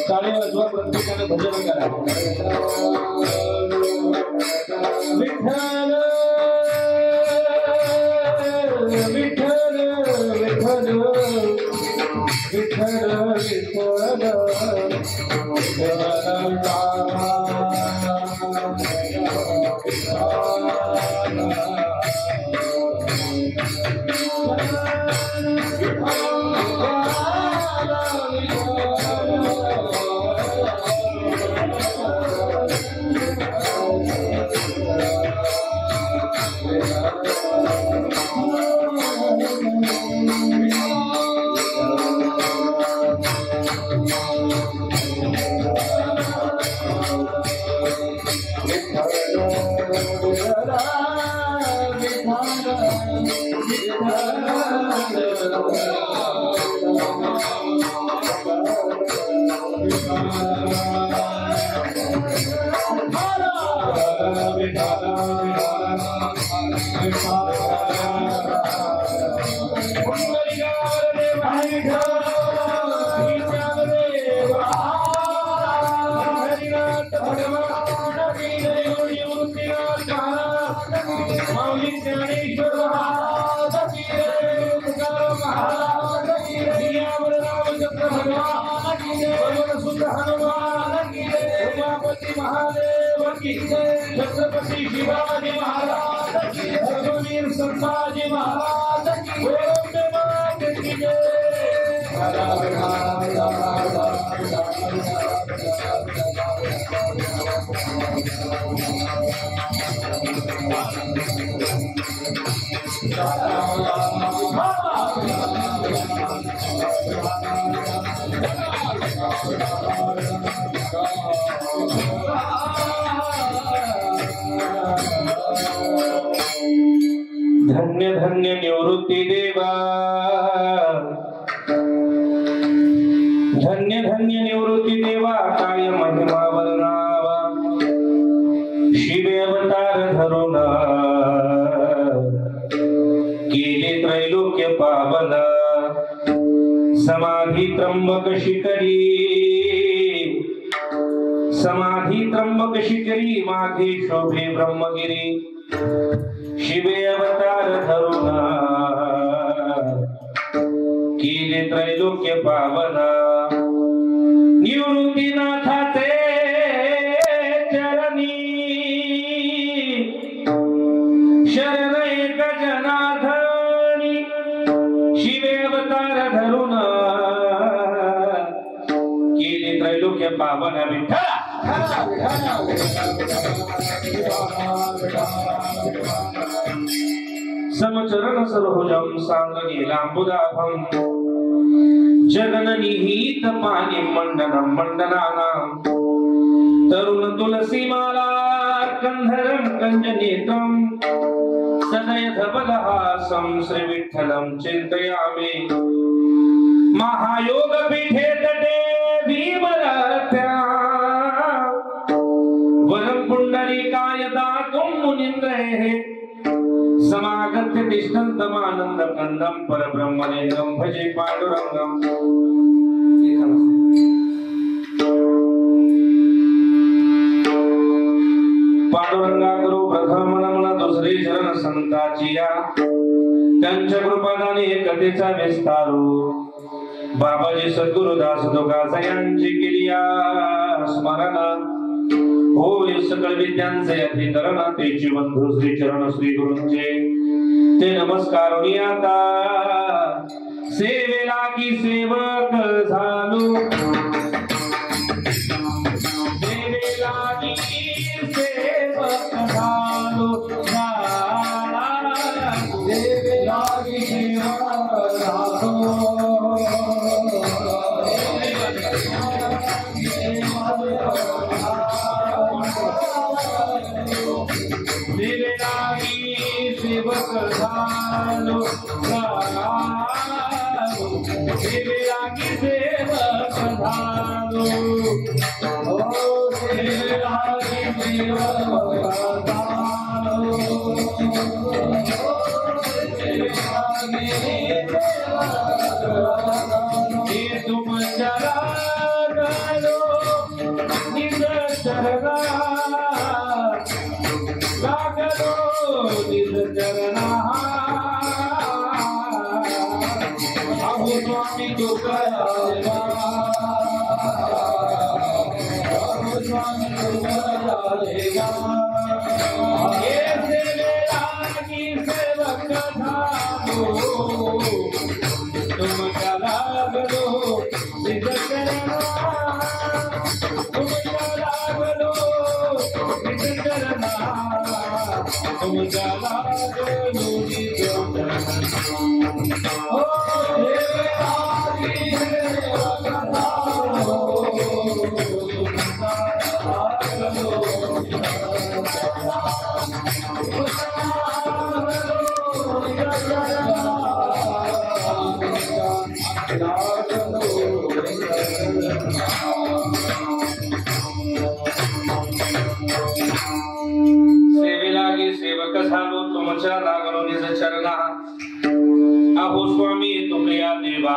चालेल वाजवा प्रत्येकाने भजन करा विठ्ठल विठ्ठल विठ्ठल विठ्ठल छत्रपति शिवाजी महाराज की रघुवीर संभाजी महाराज की धन्य धन्य निवृत्ती देवा धन्य धन्य निवृत्ती देवा काय महिमा वर्णावा शिवे अवतार धरून केले त्रैलोक्य पावन समाधी त्र्यंबक शिखरी मागे शोभे ब्रह्मगिरी शिवे अवतार धरून केले त्रैलोक्य पावन निवृत्तीनाथाचे चरणी शरण एक जनार्दनी शिवे अवतार धरून केले त्रैलोक्य पावन विठ्ठल समचरण सरोजम सांगनीलांबुदाभं जगननिहित पाणी मंडनं मंडनानां तरुण तुलसीमाला कंधरं कंजनेत्रं सदय धवलहासं श्री विठ्ठलं चिन्तयामि महायोग पीठे तटे भीमरत्या वरं पुंडरीकाय दातुं मुनीन्द्रैः समागत्य तिष्ठन्तमानन्द कंदं परब्रह्मलिंगं भजे पांडुरंगं पांडुरंगा गुरु प्रथम नमन दुसरे चरण संताचिया त्यांच्या कृपादाने कथेचा विस्तारू बाबाजी सद्गुरुदास तुकासा यांची केलिया स्मरण होय सकळ विद्यांचे अधिकरण तेची बंधू श्री चरण श्री गुरूंचे ते नमस्कारुनी आता सेवेला की सेवक झालो सेवेला की सेवक झालो सेवेला की सेवक झालो सेवक झालो सेवेलागी सेवक झालो ओ सेवेलागी सेवक झालो लागलो निज चरणा अहो स्वामी तुकाराम अहो स्वामी तुकाराम हे सेवेला की सेवक झालो तुमच्या लागलो निज चरणा तुमच्या लागलो निज चरणा तुमच्या लागलो निज चरणा हो सेवेला की सेवक झालो सेवेलागी सेवक झालो तुमच्या लागलो निज चरणा अहो स्वामी तुकया देवा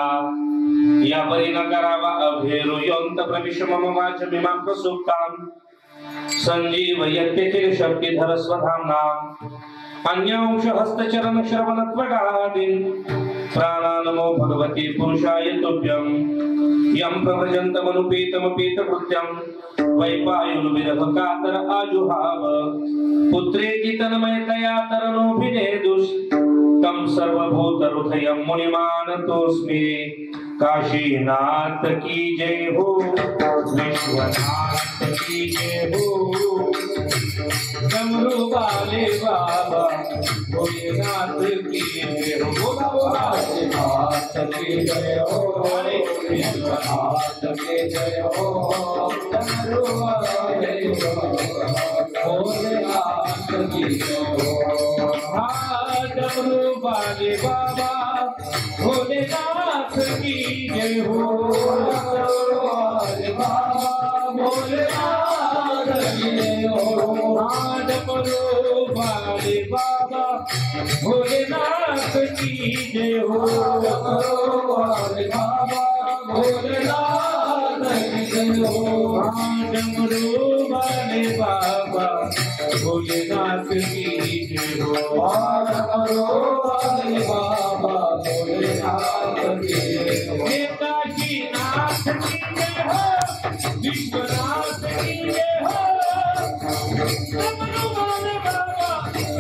या परी न करावा अभेरो यंत प्रविश मम वाच विमां प्रसुप्तां संजीव यत्तेखिल शक्तिधर स्वधाम्नां अन्यांश हस्तचरण श्रवणत्वगादीन् प्राणानमो भगवती पुरुषाय तुभ्यं यं प्रव्रजन्तमनुपेतमपेतकृत्यं वैपायुर्विरह कातर आजुहाव पुत्रेति तन्मयतया तरनोऽभिनेदुस् तं सर्वभूतहृदयं मुनिमानतोऽस्मि काशीनाथ की जय हो विश्वनाथ की जय हो डमरू वाले बाबा भोलेनाथ की जय हो भोलेनाथ की जय हो विश्वनाथ की जय हो डमरू वाले भोलेनाथ की जय हो डमरू वाले बाबा भोलेनाथ की जय हो बाबा भोलेनाथ की जय हो डमरू वाले बाबा भोलेनाथ की जय हो डमरू वाले बाबा भोलेनाथ की जय हो डमरू वाले बाबा भोलेनाथ की जय हो डमरू वाले बाबा भोलेनाथ की जय हो काशीनाथ की जय हो विश्वनाथ की जय हो डमरू वाले बाबा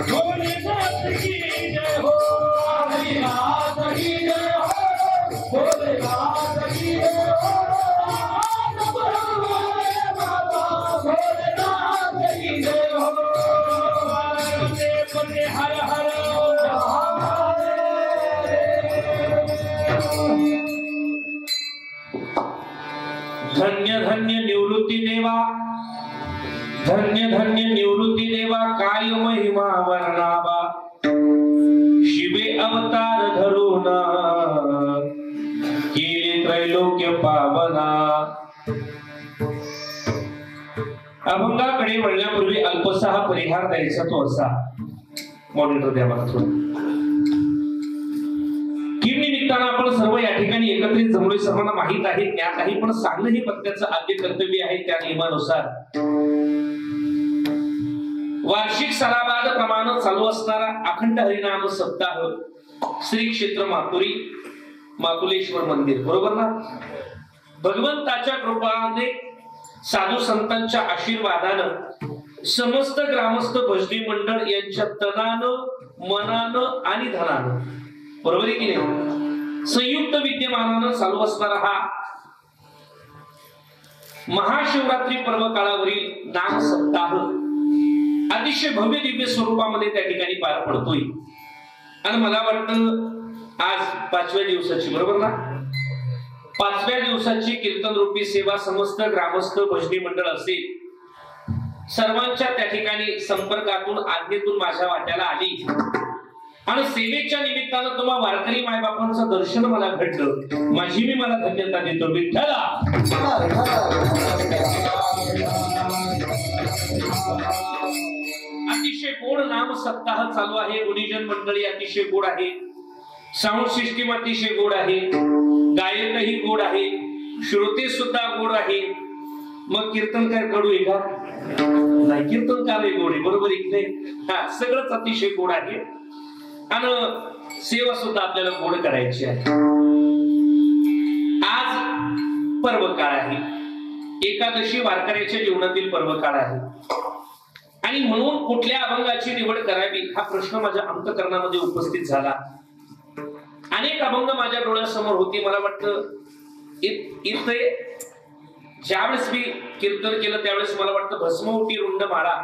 भोलेनाथ की जय हो हरिनाथ की जय हो भोलेनाथ की जय हो डमरू वाले बाबा भोलेनाथ की जय हो हर हर धन्य धन्य निवृत्ती देवा धन्य धन्य निवृत्ती देवा काय महिमा वर्णावा शिवे अवतार धरून केले त्रैलोक्य पावना अभंगाकडे वळण्यापूर्वी अल्पसा हा परिहार द्यायचा तो असा मॉनिटर द्या मला थोडं किम निमित्तानं आपण सर्व या ठिकाणी एकत्रित जमलोय सर्वांना माहित आहे ज्ञात आहे पण सांगणं हे प्रत्येकाचं आद्य कर्तव्य आहे त्या नियमानुसार वार्षिक सणाबाद प्रमाणे चालू असणारा अखंड हरिनाम सप्ताह श्री क्षेत्र मातुरी मातुलेश्वर मंदिर बरोबर ना भगवंताच्या कृपाने साधू संतांच्या आशीर्वादानं समस्त ग्रामस्थ भजनी मंडळ यांच्या तनानं मनानं आणि धनानं बरोबर आहे की नाही संयुक्त विद्यमानानं चालू असणारा हा महाशिवरात्री पर्व काळावरील नाम सप्ताह अतिशय भव्य दिव्य स्वरूपामध्ये त्या ठिकाणी पार पडतोय आणि मला वाटतं आज 5व्या दिवसाची बरोबर ना 5व्या दिवसाची कीर्तन रूपी सेवा समस्त ग्रामस्थ भजनी मंडळ असेल सर्वांच्या त्या ठिकाणी संपर्कातून आज्ञेतून माझ्या वाट्याला आली आणि सेवेच्या निमित्तानं तुम्हा वारकरी मायबापांचं दर्शन मला घडलं माझी मी मला धन्यता देतो विठ्ठला अतिशय गोड नाम सप्ताह चालू आहे गुणीजन मंडळी अतिशय गोड आहे साऊंड सिस्टीम अतिशय गोड आहे गायकही गोड आहे श्रोते सुद्धा गोड आहे मग कीर्तनकार कडू आहे का? नाही, कीर्तनकार आहे गोड आहे, बरोबर आहे की नाही? हा, सगळंच अतिशय गोड आहे आणि सेवा सुद्धा आपल्याला गोड करायची आहे. आज पर्व काळ आहे, एकादशी वारकऱ्याच्या जीवनातील पर्व काळ आहे आणि म्हणून कुठल्या अभंगाची निवड करावी हा प्रश्न माझ्या अंतःकरणामध्ये उपस्थित झाला. अनेक अभंग माझ्या डोळ्यासमोर होती. मला वाटतं इथे ज्यावेळेस मी कीर्तन केलं त्यावेळेस मला वाटतं भस्मवटी रुंड माळा,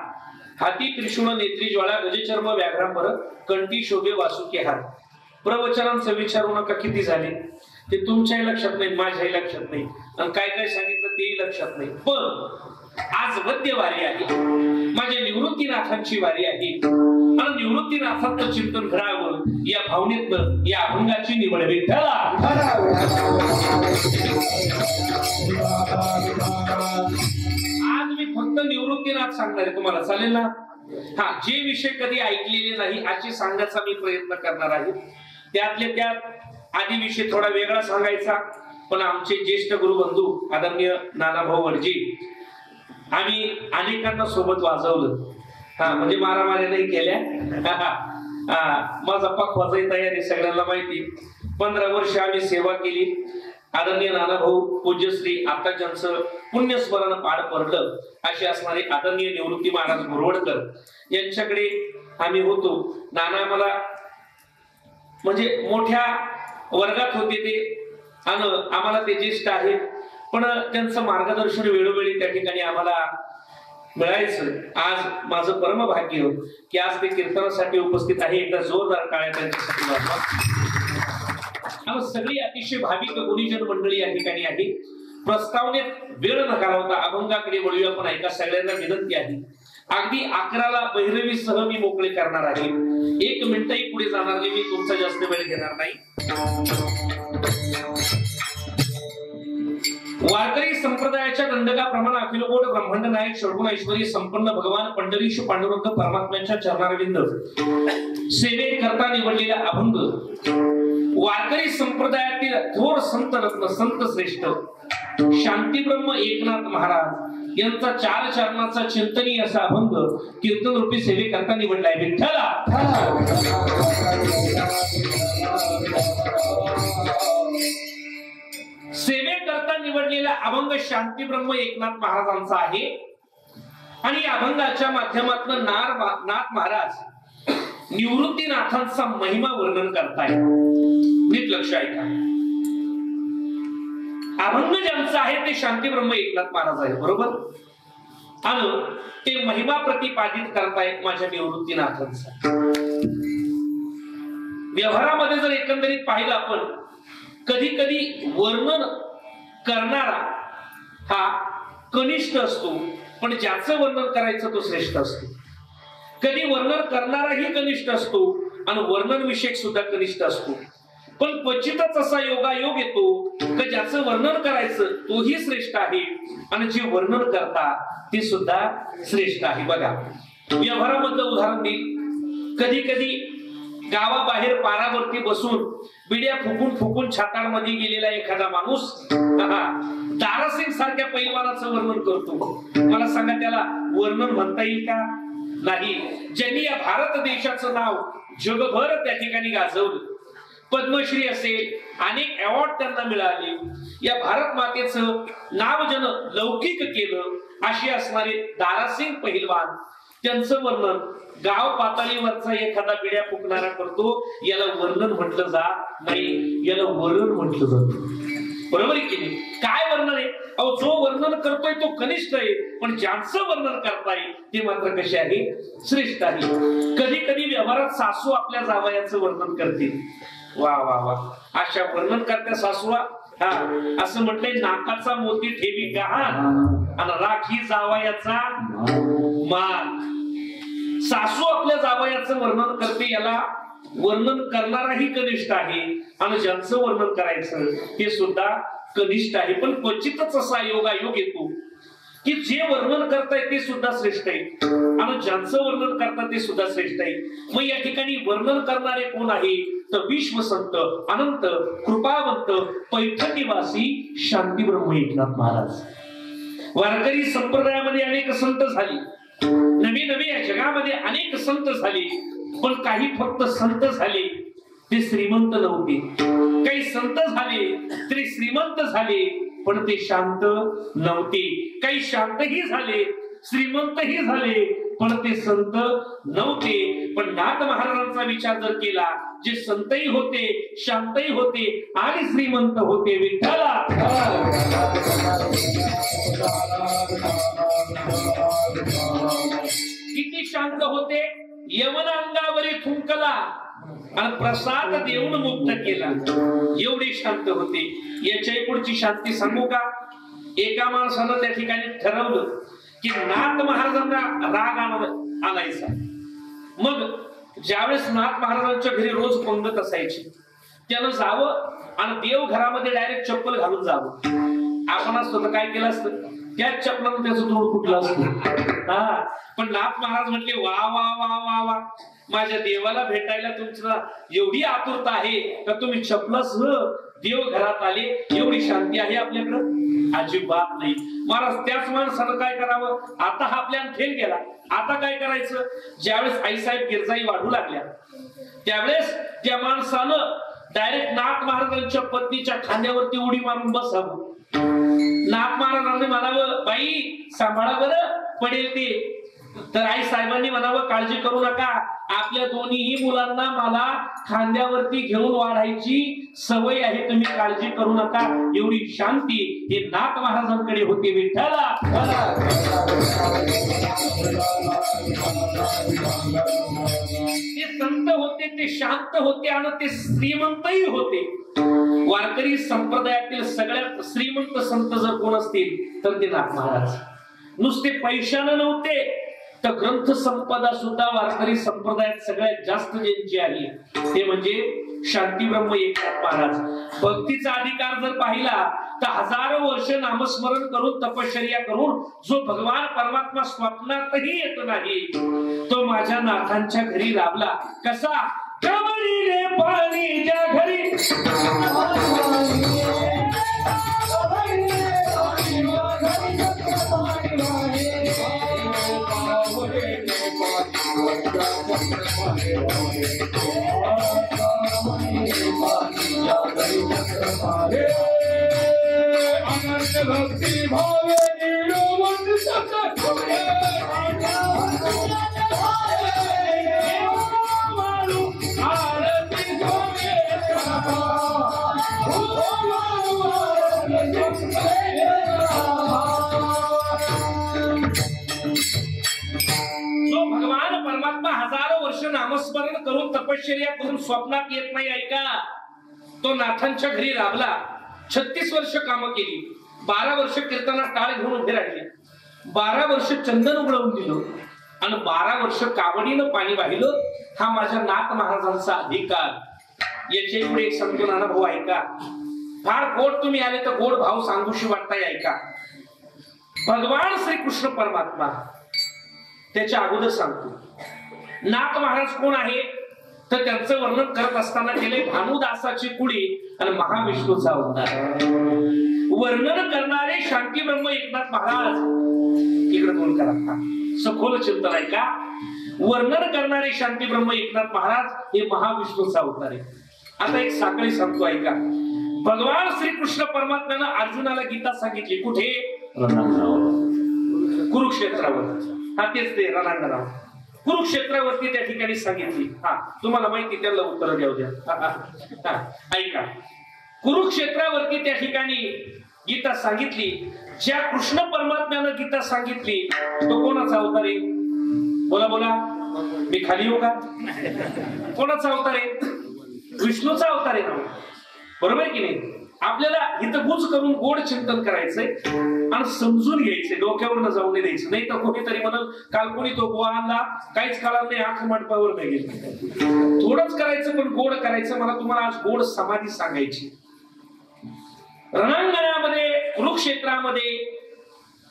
हाती त्रिशूळ नेत्री ज्वाळा, गजचर्म व्याघ्रांबर, कंठी शोभे वासुकी हात. प्रवचनांचं विचारू नका किती झाले, ते तुमच्याही लक्षात नाही, माझ्याही लक्षात नाही, आणि काय काय सांगितलं तेही लक्षात नाही. पण आज वद्य वारी आहे, माझ्या निवृत्तीनाथांची वारी आहे आणि निवृत्तीनाथांचं चिंतन घडावं या भावनेतनं या अभंगाची निवड विठ्ठला. आज मी फक्त निवृत्तीनाथ सांगणार आहे तुम्हाला, चालेल ना? हा, जे विषय कधी ऐकलेले नाही असे सांगण्याचा मी प्रयत्न करणार आहे. त्यातले त्यात आधी विषय थोडा वेगळा सांगायचा, पण आमचे ज्येष्ठ गुरुबंधू आदरणीय नानाभाऊ वडजी, आम्ही अनेकांना सोबत वाजवलं. हा, म्हणजे मारामाऱ्या नाही केल्या. माझा पखवाचाही तयारी सगळ्यांना माहिती. 15 वर्ष आम्ही सेवा केली. आदरणीय नानाभाऊ पूज्यश्री आता ज्यांचं पुण्यस्मरण पार पडलं असे असणारे आदरणीय निवृत्ती महाराज गुरवडकर यांच्याकडे आम्ही होतो. नाना मला म्हणजे मोठ्या वर्गात होते ते आणि आम्हाला ते ज्येष्ठ आहेत, पण त्यांचं मार्गदर्शन वेळोवेळी त्या ठिकाणी आम्हाला मिळायचं. आज माझं परम भाग्य की आज ते कीर्तनासाठी उपस्थित आहे. एकदा जोरदार टाळ्या त्यांच्यासाठी वाजवा. सगळी अतिशय भाविक गुणीजन मंडळी या ठिकाणी आहे. प्रस्तावनेत वेळ न घालवता अभंगाकडे वळूया, पण ऐका सगळ्यांना विनंती आहे. अगदी 11ला भैरवी सह मी मोकळे करणार आहे. 1 मिनिटही पुढे जाणार नाही, मी तुमचा जास्त वेळ घेणार नाही. वारकरी संप्रदायाच्या दंडकाप्रमाणे अखिलकोट ब्रह्मांड नायक षडगुण ऐश्वरी संपन्न भगवान पंढरीश पांडुरंग परमात्म्यांच्या चरणारविंद सेवेकरता निवडलेला अभंग वारकरी संप्रदायातील थोर संत रत्न संत श्रेष्ठ शांतीब्रह्म एकनाथ महाराज यांचा 4 चरणाचा चिंतनीय असा अभंग कीर्तन रूपी सेवेकरता निवडलाय. विठ्ठला सेवेकरता निवडलेला अभंग शांतीब्रह्म एकनाथ महाराजांचा आहे आणि या अभंगाच्या माध्यमातून नाथ महाराज निवृत्तीनाथांचा महिमा वर्णन करताय. नीट लक्ष ऐका. अभंग ज्यांचा आहे ते शांतीब्रह्म एकनाथ महाराज आहे, बरोबर, आणि ते महिमा प्रतिपादित करताय माझ्या निवृत्तीनाथांचा. व्यवहारामध्ये जर एकंदरीत पाहिलं आपण, कधी कधी वर्णन करणारा हा कनिष्ठ असतो, पण ज्याचं वर्णन करायचं तो श्रेष्ठ असतो. कधी वर्णन करणाराही कनिष्ठ असतो आणि वर्णन विषयक सुद्धा कनिष्ठ असतो. पण क्वचितच असा योगायोग येतो की ज्याचं वर्णन करायचं तोही श्रेष्ठ आहे आणि जे वर्णन करता ते सुद्धा श्रेष्ठ आहे. बघा, व्यवहारामधलं उदाहरण देईल. कधी कधी गावाबाहेर पारावरती बसून बिड्या फुकून फुकून छाताळमध्ये गेलेला एखादा माणूस दारासिंग सारख्या पैलवानाचं वर्णन करतो. मला सांगा, त्याला वर्णन म्हणता येईल का? नाही. ज्यांनी या भारत देशाचं नाव जगभर त्या ठिकाणी गाजवलं, पद्मश्री असेल, अनेक अवॉर्ड त्यांना मिळाले, या भारत मातेचं नाव जन लौकिक केलं असे असणारे दारासिंग पहिलवान, त्यांचं वर्णन गाव पातळीवरचा एखादा बिड्या फुकणारा करतो. याला वर्णन म्हटलं जात नाही, याला वर्णन म्हटलं जातं. बरोबर आहे की नाही? काय वर्णन आहे? अहो, जो वर्णन करतोय तो कनिष्ठ आहे, पण ज्यांचं वर्णन करताय ते मात्र कसे आहे? श्रेष्ठ आहे. कधी कधी व्यवहारात सासू आपल्या जावयाचं वर्णन करते. वा वा वा, अशा वर्णन करत्या सासूवा असं म्हटलंय, नाकाचा मोती ठेवी गहाण आणि राखी जावयाचा मान. सासू आपल्या जावयाचं वर्णन करते, याला वर्णन करणाराही कनिष्ठ आहे आणि ज्यांचं वर्णन करायचं ते सुद्धा कनिष्ठ आहे. पण क्वचितच असा योगायोग येतो की जे वर्णन करताय ते सुद्धा श्रेष्ठ आहे आणि ज्यांचं वर्णन करतात ते सुद्धा श्रेष्ठ आहे. मग या ठिकाणी वर्णन करणारे कोण आहे? तर विश्वसंत अनंत कृपावंत पैठणीवासी शांतीब्रह्म एकनाथ महाराज. वारकरी संप्रदायामध्ये अनेक संत झाले, नवी नवी या जगामध्ये अनेक संत झाले, पण काही फक्त संत झाले ते श्रीमंत नव्हते. काही संत झाले तरी श्रीमंत झाले पण ते शांत नव्हते. काही शांतही झाले, श्रीमंतही झाले पण ते संत नव्हते. पण नाथ महाराजांचा विचार जर केला, जे संतही होते, शांतही होते आणि श्रीमंत होते, विठ्ठला किती शांत होते. यवन अंगावरी थुंकला आणि प्रसाद देऊन मुक्त केला, एवढे शांत होते. याच्याही पुढची शांती सांगू का? एका माणसानं त्या ठिकाणी ठरवलं की नाथ महाराजांना राग आणायचा. मग ज्यावेळेस नाथ महाराजांच्या घरी रोज पंगत असायची, त्यानं जावं आणि देव घरामध्ये डायरेक्ट चप्पल घालून जावं. आपण असतो तर काय केलं असतं, त्याच चप्पलानं त्याचं तोंड फुटलं असतं. हा, पण नाथ महाराज म्हटले वा वा वा वा वा, माझ्या देवाला भेटायला तुमचं एवढी आतुरता आहे का तुम्ही चप्पलासह देव घरात आले. एवढी शांती आहे आपल्याकडं? अजिबात नाही. महाराज त्याच माणसानं काय करावं? आता हा प्लॅन फेल गेला. आता काय करायचं? ज्यावेळेस आईसाहेब गिरजाई वाढू लागल्या त्यावेळेस त्या माणसानं डायरेक्ट नाथ महाराजांच्या पत्नीच्या खांद्यावरती उडी मारून बसावं. नाथ महाराजांनी म्हणावं बाई सांभाळा बरं, पडेल ते. तर आई साहेबांनी म्हणावं काळजी करू नका, आपल्या दोन्हीही मुलांना मला खांद्यावरती घेऊन वाढायची सवय आहे, तुम्ही काळजी करू नका. एवढी शांती हे नाथ महाराजांकडे होती. विठ्ठला ते संत होते, ते शांत होते आणि ते श्रीमंतही होते. वारकरी संप्रदायातील सगळ्यात श्रीमंत संत जर कोण असतील तर ते नाथ महाराज. नुसते पैशानं नव्हते तर ग्रंथ संपदा सुद्धा वारकरी संप्रदायात सगळ्यात जास्त ज्यांची आहे ते म्हणजे शांती ब्रह्म एकनाथ महाराज. भक्तीचा अधिकार जर पाहिला तर हजारो वर्ष नामस्मरण करून तपश्चर्या करून जो भगवान परमात्मा स्वप्नातही येत नाही तो माझ्या नाथांच्या घरी राबला. कसा? कमळीने पाणी ज्या घरी भक्ती भावे जो भगवान परमात्मा हजारो वर्ष नामस्मरण करून तपश्चर्या करून स्वप्नात येत नाही, ऐका, तो नाथांच्या घरी राबला. 36 वर्ष कामं केली, 12 वर्ष कीर्तनात टाळ घेऊन उभे राहिले, 12 वर्ष चंदन उघडवून दिलं आणि 12 वर्ष कावडीनं पाणी वाहिलं. हा माझ्या नाथ महाराजांचा अधिकार. याच्या पुढे एक समजून अनुभव ऐका. फार गोड तुम्ही आले तर गोड भाव सांगूशी वाटताय, ऐका. भगवान श्रीकृष्ण परमात्मा त्याच्या अगोदर सांगतो. नाथ महाराज कोण आहे तर त्यांचं वर्णन करत असताना केले भानुदासाची कुडी आणि महाविष्णूचा अवतार. वर्णन करणारे शांती ब्रह्म एकनाथ महाराज. इकडे दोन करा, सखोल चिंतन आहे का. वर्णन करणारे शांती ब्रह्म एकनाथ महाराज हे महाविष्णूचा अवतार आहे. आता एक साखळी सांगतो, ऐका. भगवान श्रीकृष्ण परमात्म्यानं अर्जुनाला गीता सांगितली. कुठे? कुरुक्षेत्रावर. हा तेच ते रणांगणावर कुरुक्षेत्रावरती त्या ठिकाणी सांगितली. हा तुम्हाला माहिती, त्याला उत्तर द्याऊ द्या. ऐका, कुरुक्षेत्रावरती त्या ठिकाणी गीता सांगितली. ज्या कृष्ण परमात्म्यानं गीता सांगितली तो कोणाचा अवतार आहे? बोला बोला, मी खाली येऊ का? कोणाचा अवतार आहे? विष्णूचा अवतार आहे, बरोबर की नाही? आपल्याला इथं गुज करून गोड चिंतन करायचंय आणि समजून घ्यायचंय, डोक्यावर जाऊन नाही द्यायचं. नाही तर कोणीतरी म्हणून काल कोणी तो गोवा आणला, काहीच काळात नाही, आख मंडपावर नाही गेलं. थोडंच करायचं पण गोड करायचं. मला तुम्हाला आज गोड समाधी सांगायची. रणांगणामध्ये कुरुक्षेत्रामध्ये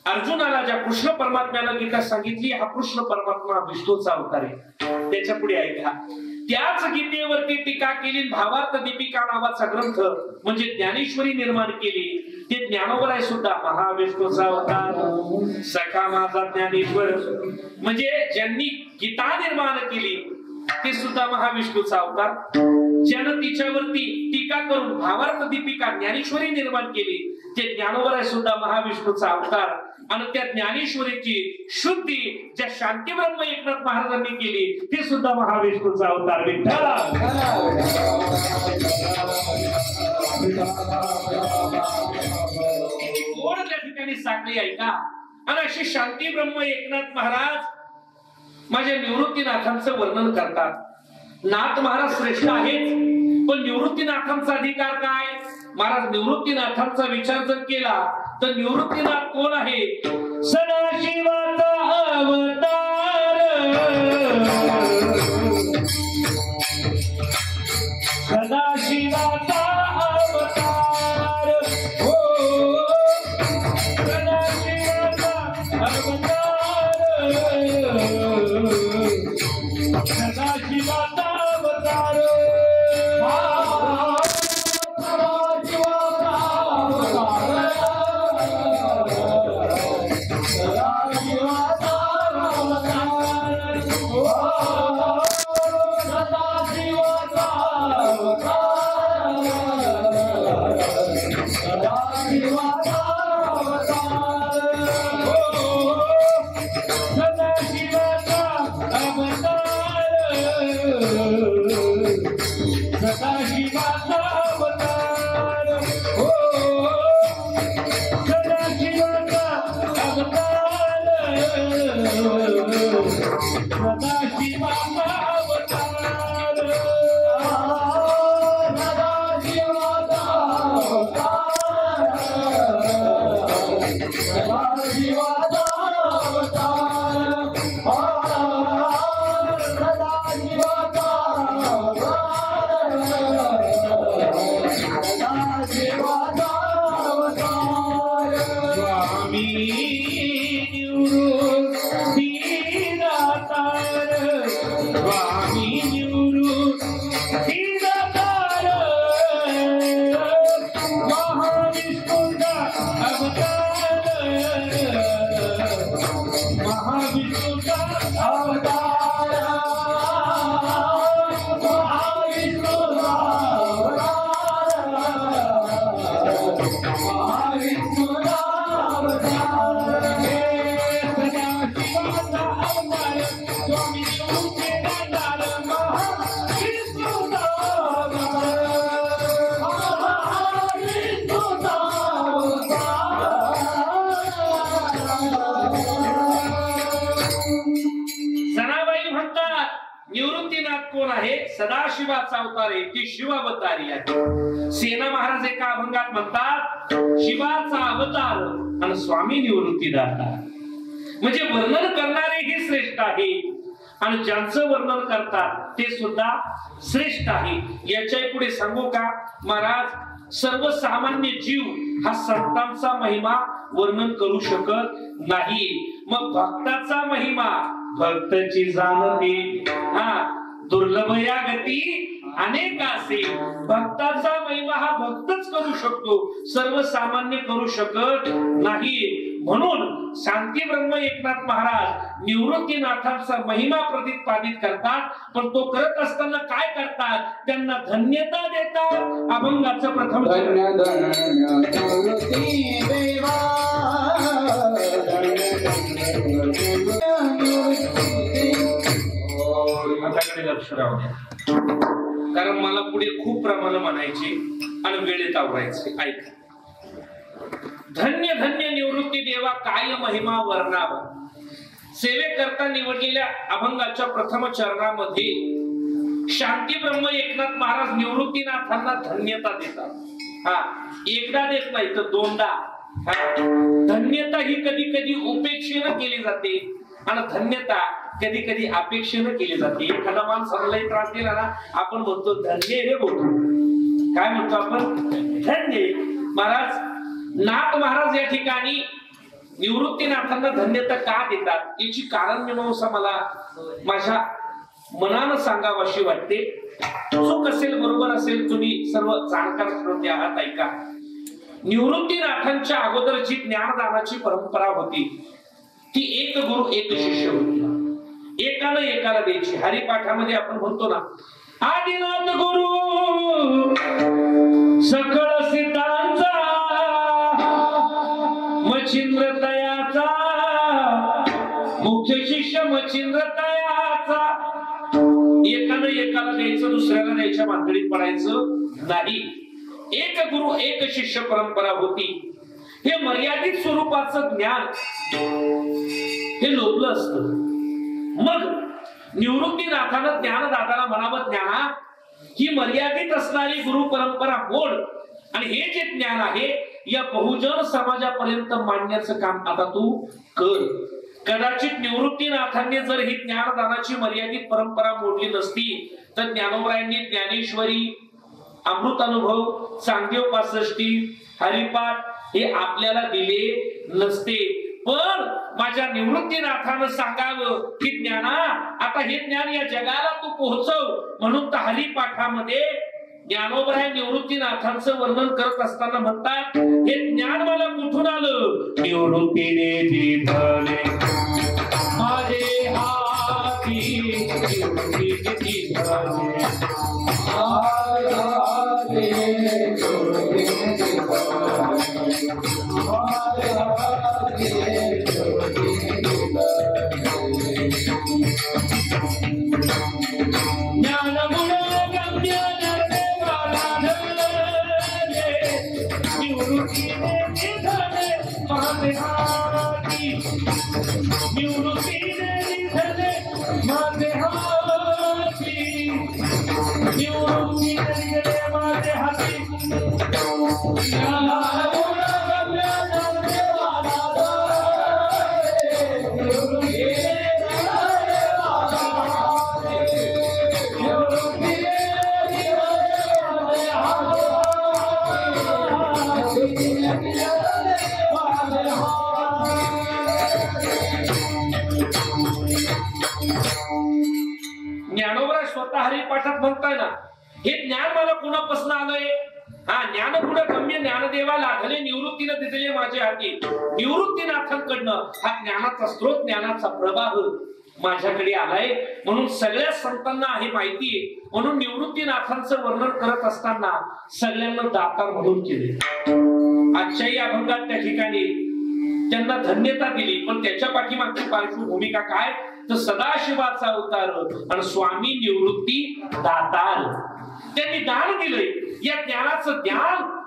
अर्जुनाला ज्या कृष्ण परमात्म्यानं गीता सांगितली, हा कृष्ण परमात्मा विष्णूचा अवतार आहे. त्याच्या पुढे ऐका, त्याच गीतेवरती टीका केली, भावार्थ दीपिका नावाचा ग्रंथ म्हणजे ज्ञानेश्वरी निर्माण केली. ते ज्ञानोबर आहे सुद्धा महाविष्णूचा अवतार सखा माझा ज्ञानेश्वर. म्हणजे ज्यांनी गीता निर्माण केली ते सुद्धा महाविष्णूचा अवतार. ज्यानं तिच्यावरती टीका करून भावार्थ दीपिका ज्ञानेश्वरी निर्माण केली ते ज्ञानोबर आहे सुद्धा महाविष्णूचा अवतार. आणि त्या ज्ञानेश्वरीची शुद्धी ज्या शांती ब्रह्म एकनाथ महाराजांनी केली ते सुद्धा महाविष्णूचा अवतार. विठ्ठला कोण त्या ठिकाणी साखळी ऐका. आणि अशी शांती ब्रह्म एकनाथ महाराज माझ्या निवृत्तीनाथांचं वर्णन करतात. नाथ महाराज श्रेष्ठ आहेत पण निवृत्तीनाथांचा अधिकार काय. महाराज निवृत्तीनाथांचा विचार जर केला तर निवृत्तीनाथ कोण आहे. सदाशिवाचा अवतार सदाशिवाचा अवतार हो सदाशिवाचा अवतार सदाशिवाचा अवतार सदाशिवाचा अवतार आहे ती शिवावतारी आहे. सेना महाराज एका अभंगात म्हणतात शिवाचा अवतार आणि स्वामी निवृत्तीदाता. म्हणजे वर्णन करणारे हे श्रेष्ठ आहे आणि ज्यांचं वर्णन करतात ते सुद्धा श्रेष्ठ आहे. याच्या पुढे सांगू का महाराज सर्वसामान्य जीव हा संतांचा महिमा वर्णन करू शकत नाही. मग भक्ताचा महिमा भक्तची जाणते हा दुर्लभ या गती अनेक असे. भक्ताचा महिमा हा भक्तच करू शकतो सर्वसामान्य करू शकत नाही. म्हणून शांती ब्रह्म एकनाथ महाराज निवृत्तीनाथांचा महिमा प्रतिपादित करतात. पण तो करत असताना काय करतात त्यांना धन्यता देतात. अभंगाचं प्रथम लक्ष राहू द्या कारण मला पुढे खूप प्रमाण म्हणायचे आणि वेळेत आवरायचे. ऐका. धन्य धन्य निवृत्ती देवा काय महिमा वर्णावा. सेवेकरता निवडलेल्या अभंगाच्या प्रथम चरणामध्ये शांती ब्रह्म एकनाथ महाराज निवृत्तीनाथांना धन्यता देतात. हा एकदा देत नाही तर दोनदा. धन्यता ही कधी कधी उपेक्षेनं केली जाते आणि धन्यता कधी कधी अपेक्षेनं केली जाते. एखादा माणसाला त्रास दिला ना आपण म्हणतो धन्य हे बोलतो. काय म्हणतो आपण धन्य. महाराज नाथ महाराज या ठिकाणी निवृत्तीनाथांना धन्यता का देतात याची कारण मीमांसा मला माझ्या मनानं सांगावाशी वाटते. चूक असेल बरोबर असेल तुम्ही सर्व जाणकार श्रोते आहात ऐका. निवृत्तीनाथांच्या अगोदरची ज्ञानदानाची परंपरा होती ती एक गुरु एक शिष्य होती, एकानं एकाला द्यायची. हरिपाठामध्ये आपण म्हणतो ना, आदिनाथ गुरु सकळ सिद्धांचा मच्छिंद्र तयाचा, मुख्य शिष्य मच्छिंद्र तयाचा. एकानं एकाला द्यायचं, दुसऱ्याला द्यायच्या मांडळीत पडायचं नाही. एक गुरु एक शिष्य परंपरा होती. हे मर्यादित स्वरूपाचं ज्ञान हे लोभलं असतं. मग निवृत्तीनाथानं ज्ञानदाताला म्हणावं, ज्ञाना ही मर्यादित असणारी गुरु परंपरा मोड आणि हे जे ज्ञान आहे या बहुजन समाजापर्यंत मांडण्याचं काम आता तू कर. कदाचित निवृत्तीनाथांनी जर ही ज्ञानदानाची मर्यादित परंपरा मोडली नसती तर ज्ञानोबरायांनी ज्ञानेश्वरी, अमृतानुभव, चांगदेव 65, हरिपाठ हे आपल्याला दिले नसते. पण माझ्या निवृत्तीनाथानं सांगावं की ज्ञाना आता हे ज्ञान या जगाला तू पोहोचव. म्हणून तर हरिपाठामध्ये ज्ञानोबराय निवृत्तीनाथांचं वर्णन करत असताना म्हणतात, हे ज्ञान मला कुठून आलं? निवृत्तीने दिधले माझे हाती, निवृत्तीने दिधले ज्ञानोबराय स्वतः हरिपाठात म्हणताय ना, हे ज्ञान मला कुणापासून आलंय? हा ज्ञान पुढे गम्य ज्ञानदेवा लागले निवृत्तीने दिलेले माझे हाती. निवृत्तीनाथांकडनं हा ज्ञानाचा स्रोत, ज्ञानाचा प्रवाह माझ्याकडे आलाय. म्हणून सगळ्या संतांना हे माहिती आहे. म्हणून निवृत्तीनाथांचं वर्णन करत असताना सगळ्यांना दातार म्हणून केले. आजच्याही अभंगात त्या ठिकाणी त्यांना धन्यता दिली. पण त्याच्या पाठीमागची पार्श्वभूमिका काय? तर सदाशिवाचा अवतार आणि स्वामी निवृत्ती दातार. त्यांनी दान दिलंय. या ज्ञानाचं ज्ञान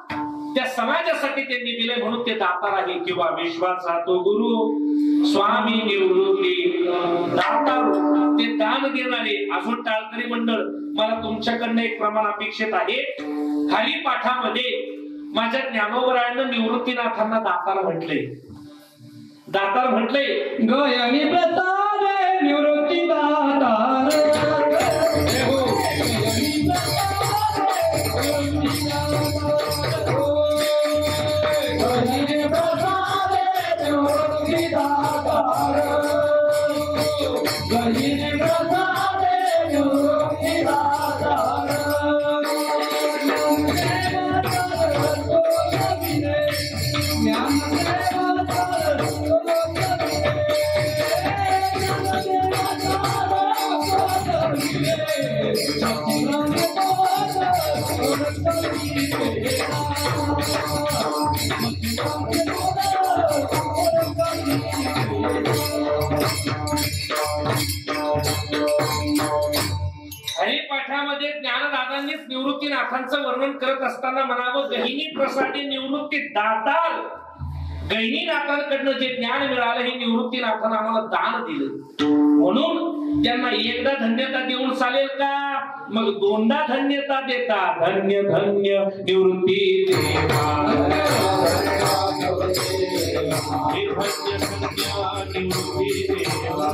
त्या समाजासाठी त्यांनी दिलंय म्हणून ते दातार आहे. किंवा विश्वाचा तो गुरु स्वामी निवृत्ती दातार, ते दान देणारे. अजून टाळकरी मंडळ, मला तुमच्याकडनं एक प्रमाण अपेक्षित आहे. हरिपाठामध्ये माझ्या ज्ञानोबरायानं निवृत्तीनाथांना दातार म्हटलंय. दातार म्हटलंय, गयानी प्रसाद निवृत्ती दातार. हरिपाठामध्ये ज्ञानदादांनीच निवृत्तीनाथांचं वर्णन करत असताना म्हणावं, गहिनी प्रसादी निवृत्ती दातार. गहिनीनाथांकडनं जे ज्ञान मिळालं हे निवृत्तीनाथांना आम्हाला दान दिलं. म्हणून त्यांना एकदा धन्यता देऊन चालेल का? मग दोनदा धन्यता देता. धन्य धन्य निवृत्ती देवा, निवृत्ती देवा,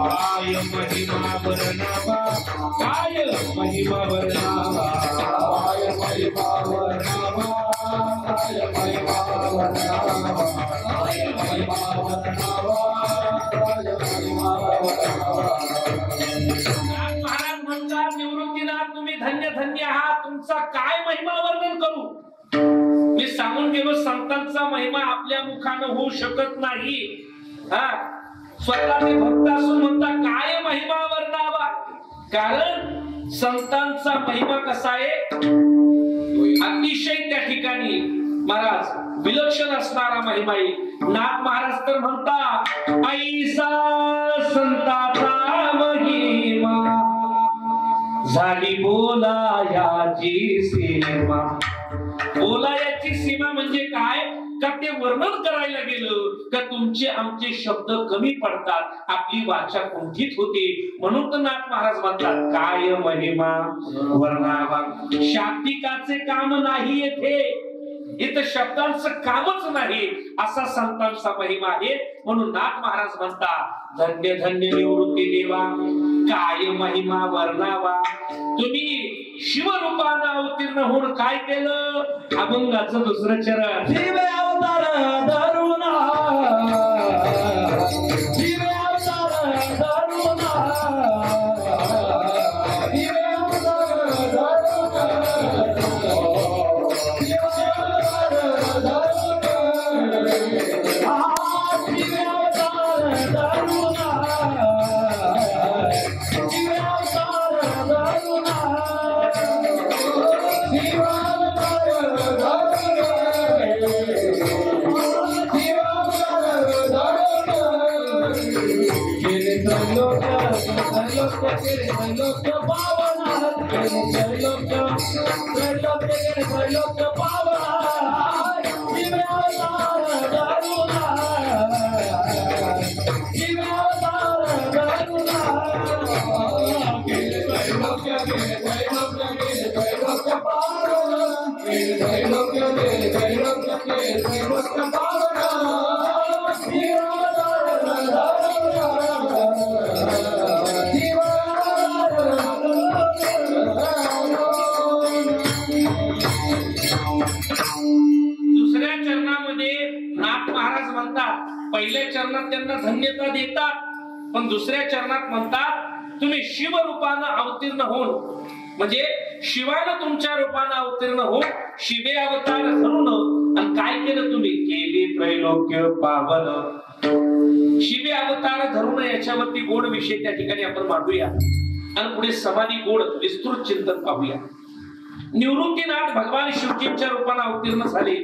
काय महिमा वर्णावा, काय महिमा वर्णावा, काय महिमा वर्णावा, काय महिमा वर्णावा, काय महिमा वर्णावा, काय महिमा वर्णावा. महाराज म्हणतात, निवृत्तीनाथ तुम्ही धन्य धन्य आहात. तुमचा काय महिमा वर्णन करू? मी सांगून गेलो, संतांचा महिमा आपल्या मुखानं होऊ शकत नाही. हा, स्वतः ते भक्त असून म्हणता काय महिमा वर्णावा? कारण संतांचा महिमा कसा आहे, अतिशय त्या ठिकाणी महाराज विलक्षण असणारा महिमा आहे. नाथ महाराज तर म्हणता ऐसा संताचा महिमा झाली बोलायाची सीमा. बोलायाची सीमा म्हणजे काय? का ते वर्णन करायला गेलं का तुमचे आमचे शब्द कमी पडतात, आपली वाचा कुंठित होते. म्हणून तर नाथ महाराज म्हणतात काय महिमा वर्णावा. शाब्दिकाचे काम नाही येथे, इथं शब्दांचं कामच नाही, असा संतांचा महिमा आहे. म्हणून नाथ महाराज म्हणतात धन्य धन्य निवृत्ती देवा, काय महिमा वर्णावा. तुम्ही शिवरूपानं अवतीर्ण होऊन काय केलं? अभंगाचं दुसरं चरण, शिव अवतार धरुणा, शिव अवतार धरुणा, शिव अवतार पहिल्या चरणात त्यांना धन्यता देतात, पण दुसऱ्या चरणात म्हणतात तुम्ही शिव रूपानं अवतीर्ण होऊन, म्हणजे शिवानं तुमच्या रूपानं अवतीर्ण होऊन शिवे अवतार धरून आणि काय केलं तुम्ही? केले त्रैलोक्य पावन. शिवे अवतार धरून याच्यावरती गोड विषय त्या ठिकाणी आपण मांडूया आणि पुढे समाधी गोड विस्तृत चिंतन पाहूया. निवृत्तीनाथ भगवान शिवजींच्या रूपानं अवतीर्ण झाले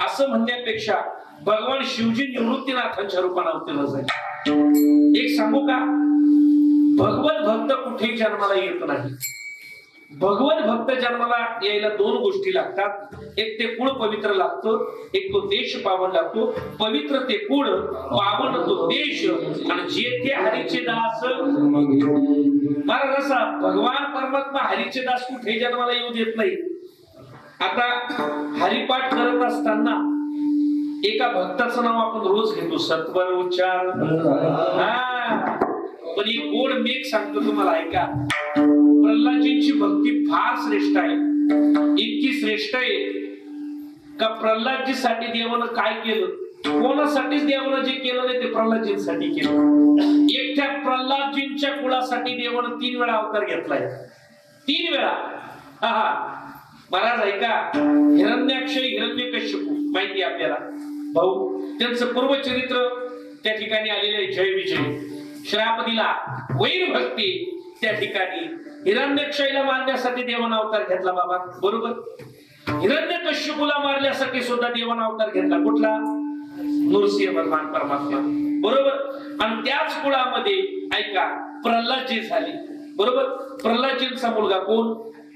असं म्हणण्यापेक्षा भगवान शिवजी निवृत्तीनाथांच्या रूपानं अवतीर्ण झाले. एक सांगू का, भगवत भक्त कुठेही जन्माला येत नाही. भगवत भक्त जन्माला यायला दोन गोष्टी लागतात. एक ते कुळ पवित्र लागतं, एक तो देश पावन लागतो. पवित्र ते कुळ, पावन तो देश, आणि जेथे हरीचे दास. महाराज असा भगवान परमात्मा हरीचे दास कुठे जन्माला येऊ देत नाही. आता हरिपाठ करत असताना एका भक्ताचं नाव आपण रोज घेतो, सत्वर उच्चार. पण एक गोड मेघ सांगतो तुम्हाला, ऐका. प्रल्हादजींची भक्ती फार श्रेष्ठ आहे. इतकी श्रेष्ठ आहे का प्रल्हादजीसाठी देवानं काय केलं, कोणासाठीच देवानं जे केलं नाही ते प्रल्हादजींसाठी केलं. एकट्या प्रल्हादजींच्या कुळासाठी देवानं 3 वेळा अवतार घेतलाय. 3 वेळा. महाराज ऐका, हिरण्याक्षय हिरण्यकश्यपू माहिती आपल्याला भाऊ, त्यांचं पूर्वचरित्र त्या ठिकाणी आलेले आहे. जय विजय श्राप दिला, वैर भक्ती. त्या ठिकाणी हिरण्यक्षयला मारण्यासाठी देवानं अवतार घेतला बाबा, बरोबर. हिरण्यकश्यपूला मारण्यासाठी सुद्धा देवानं अवतार घेतला. कुठला? नृसिंह भगवान परमात्मा, बरोबर. आणि त्याच कुळामध्ये ऐका प्रल्हादजी झाले, बरोबर. प्रल्हादजींचा मुलगा कोण?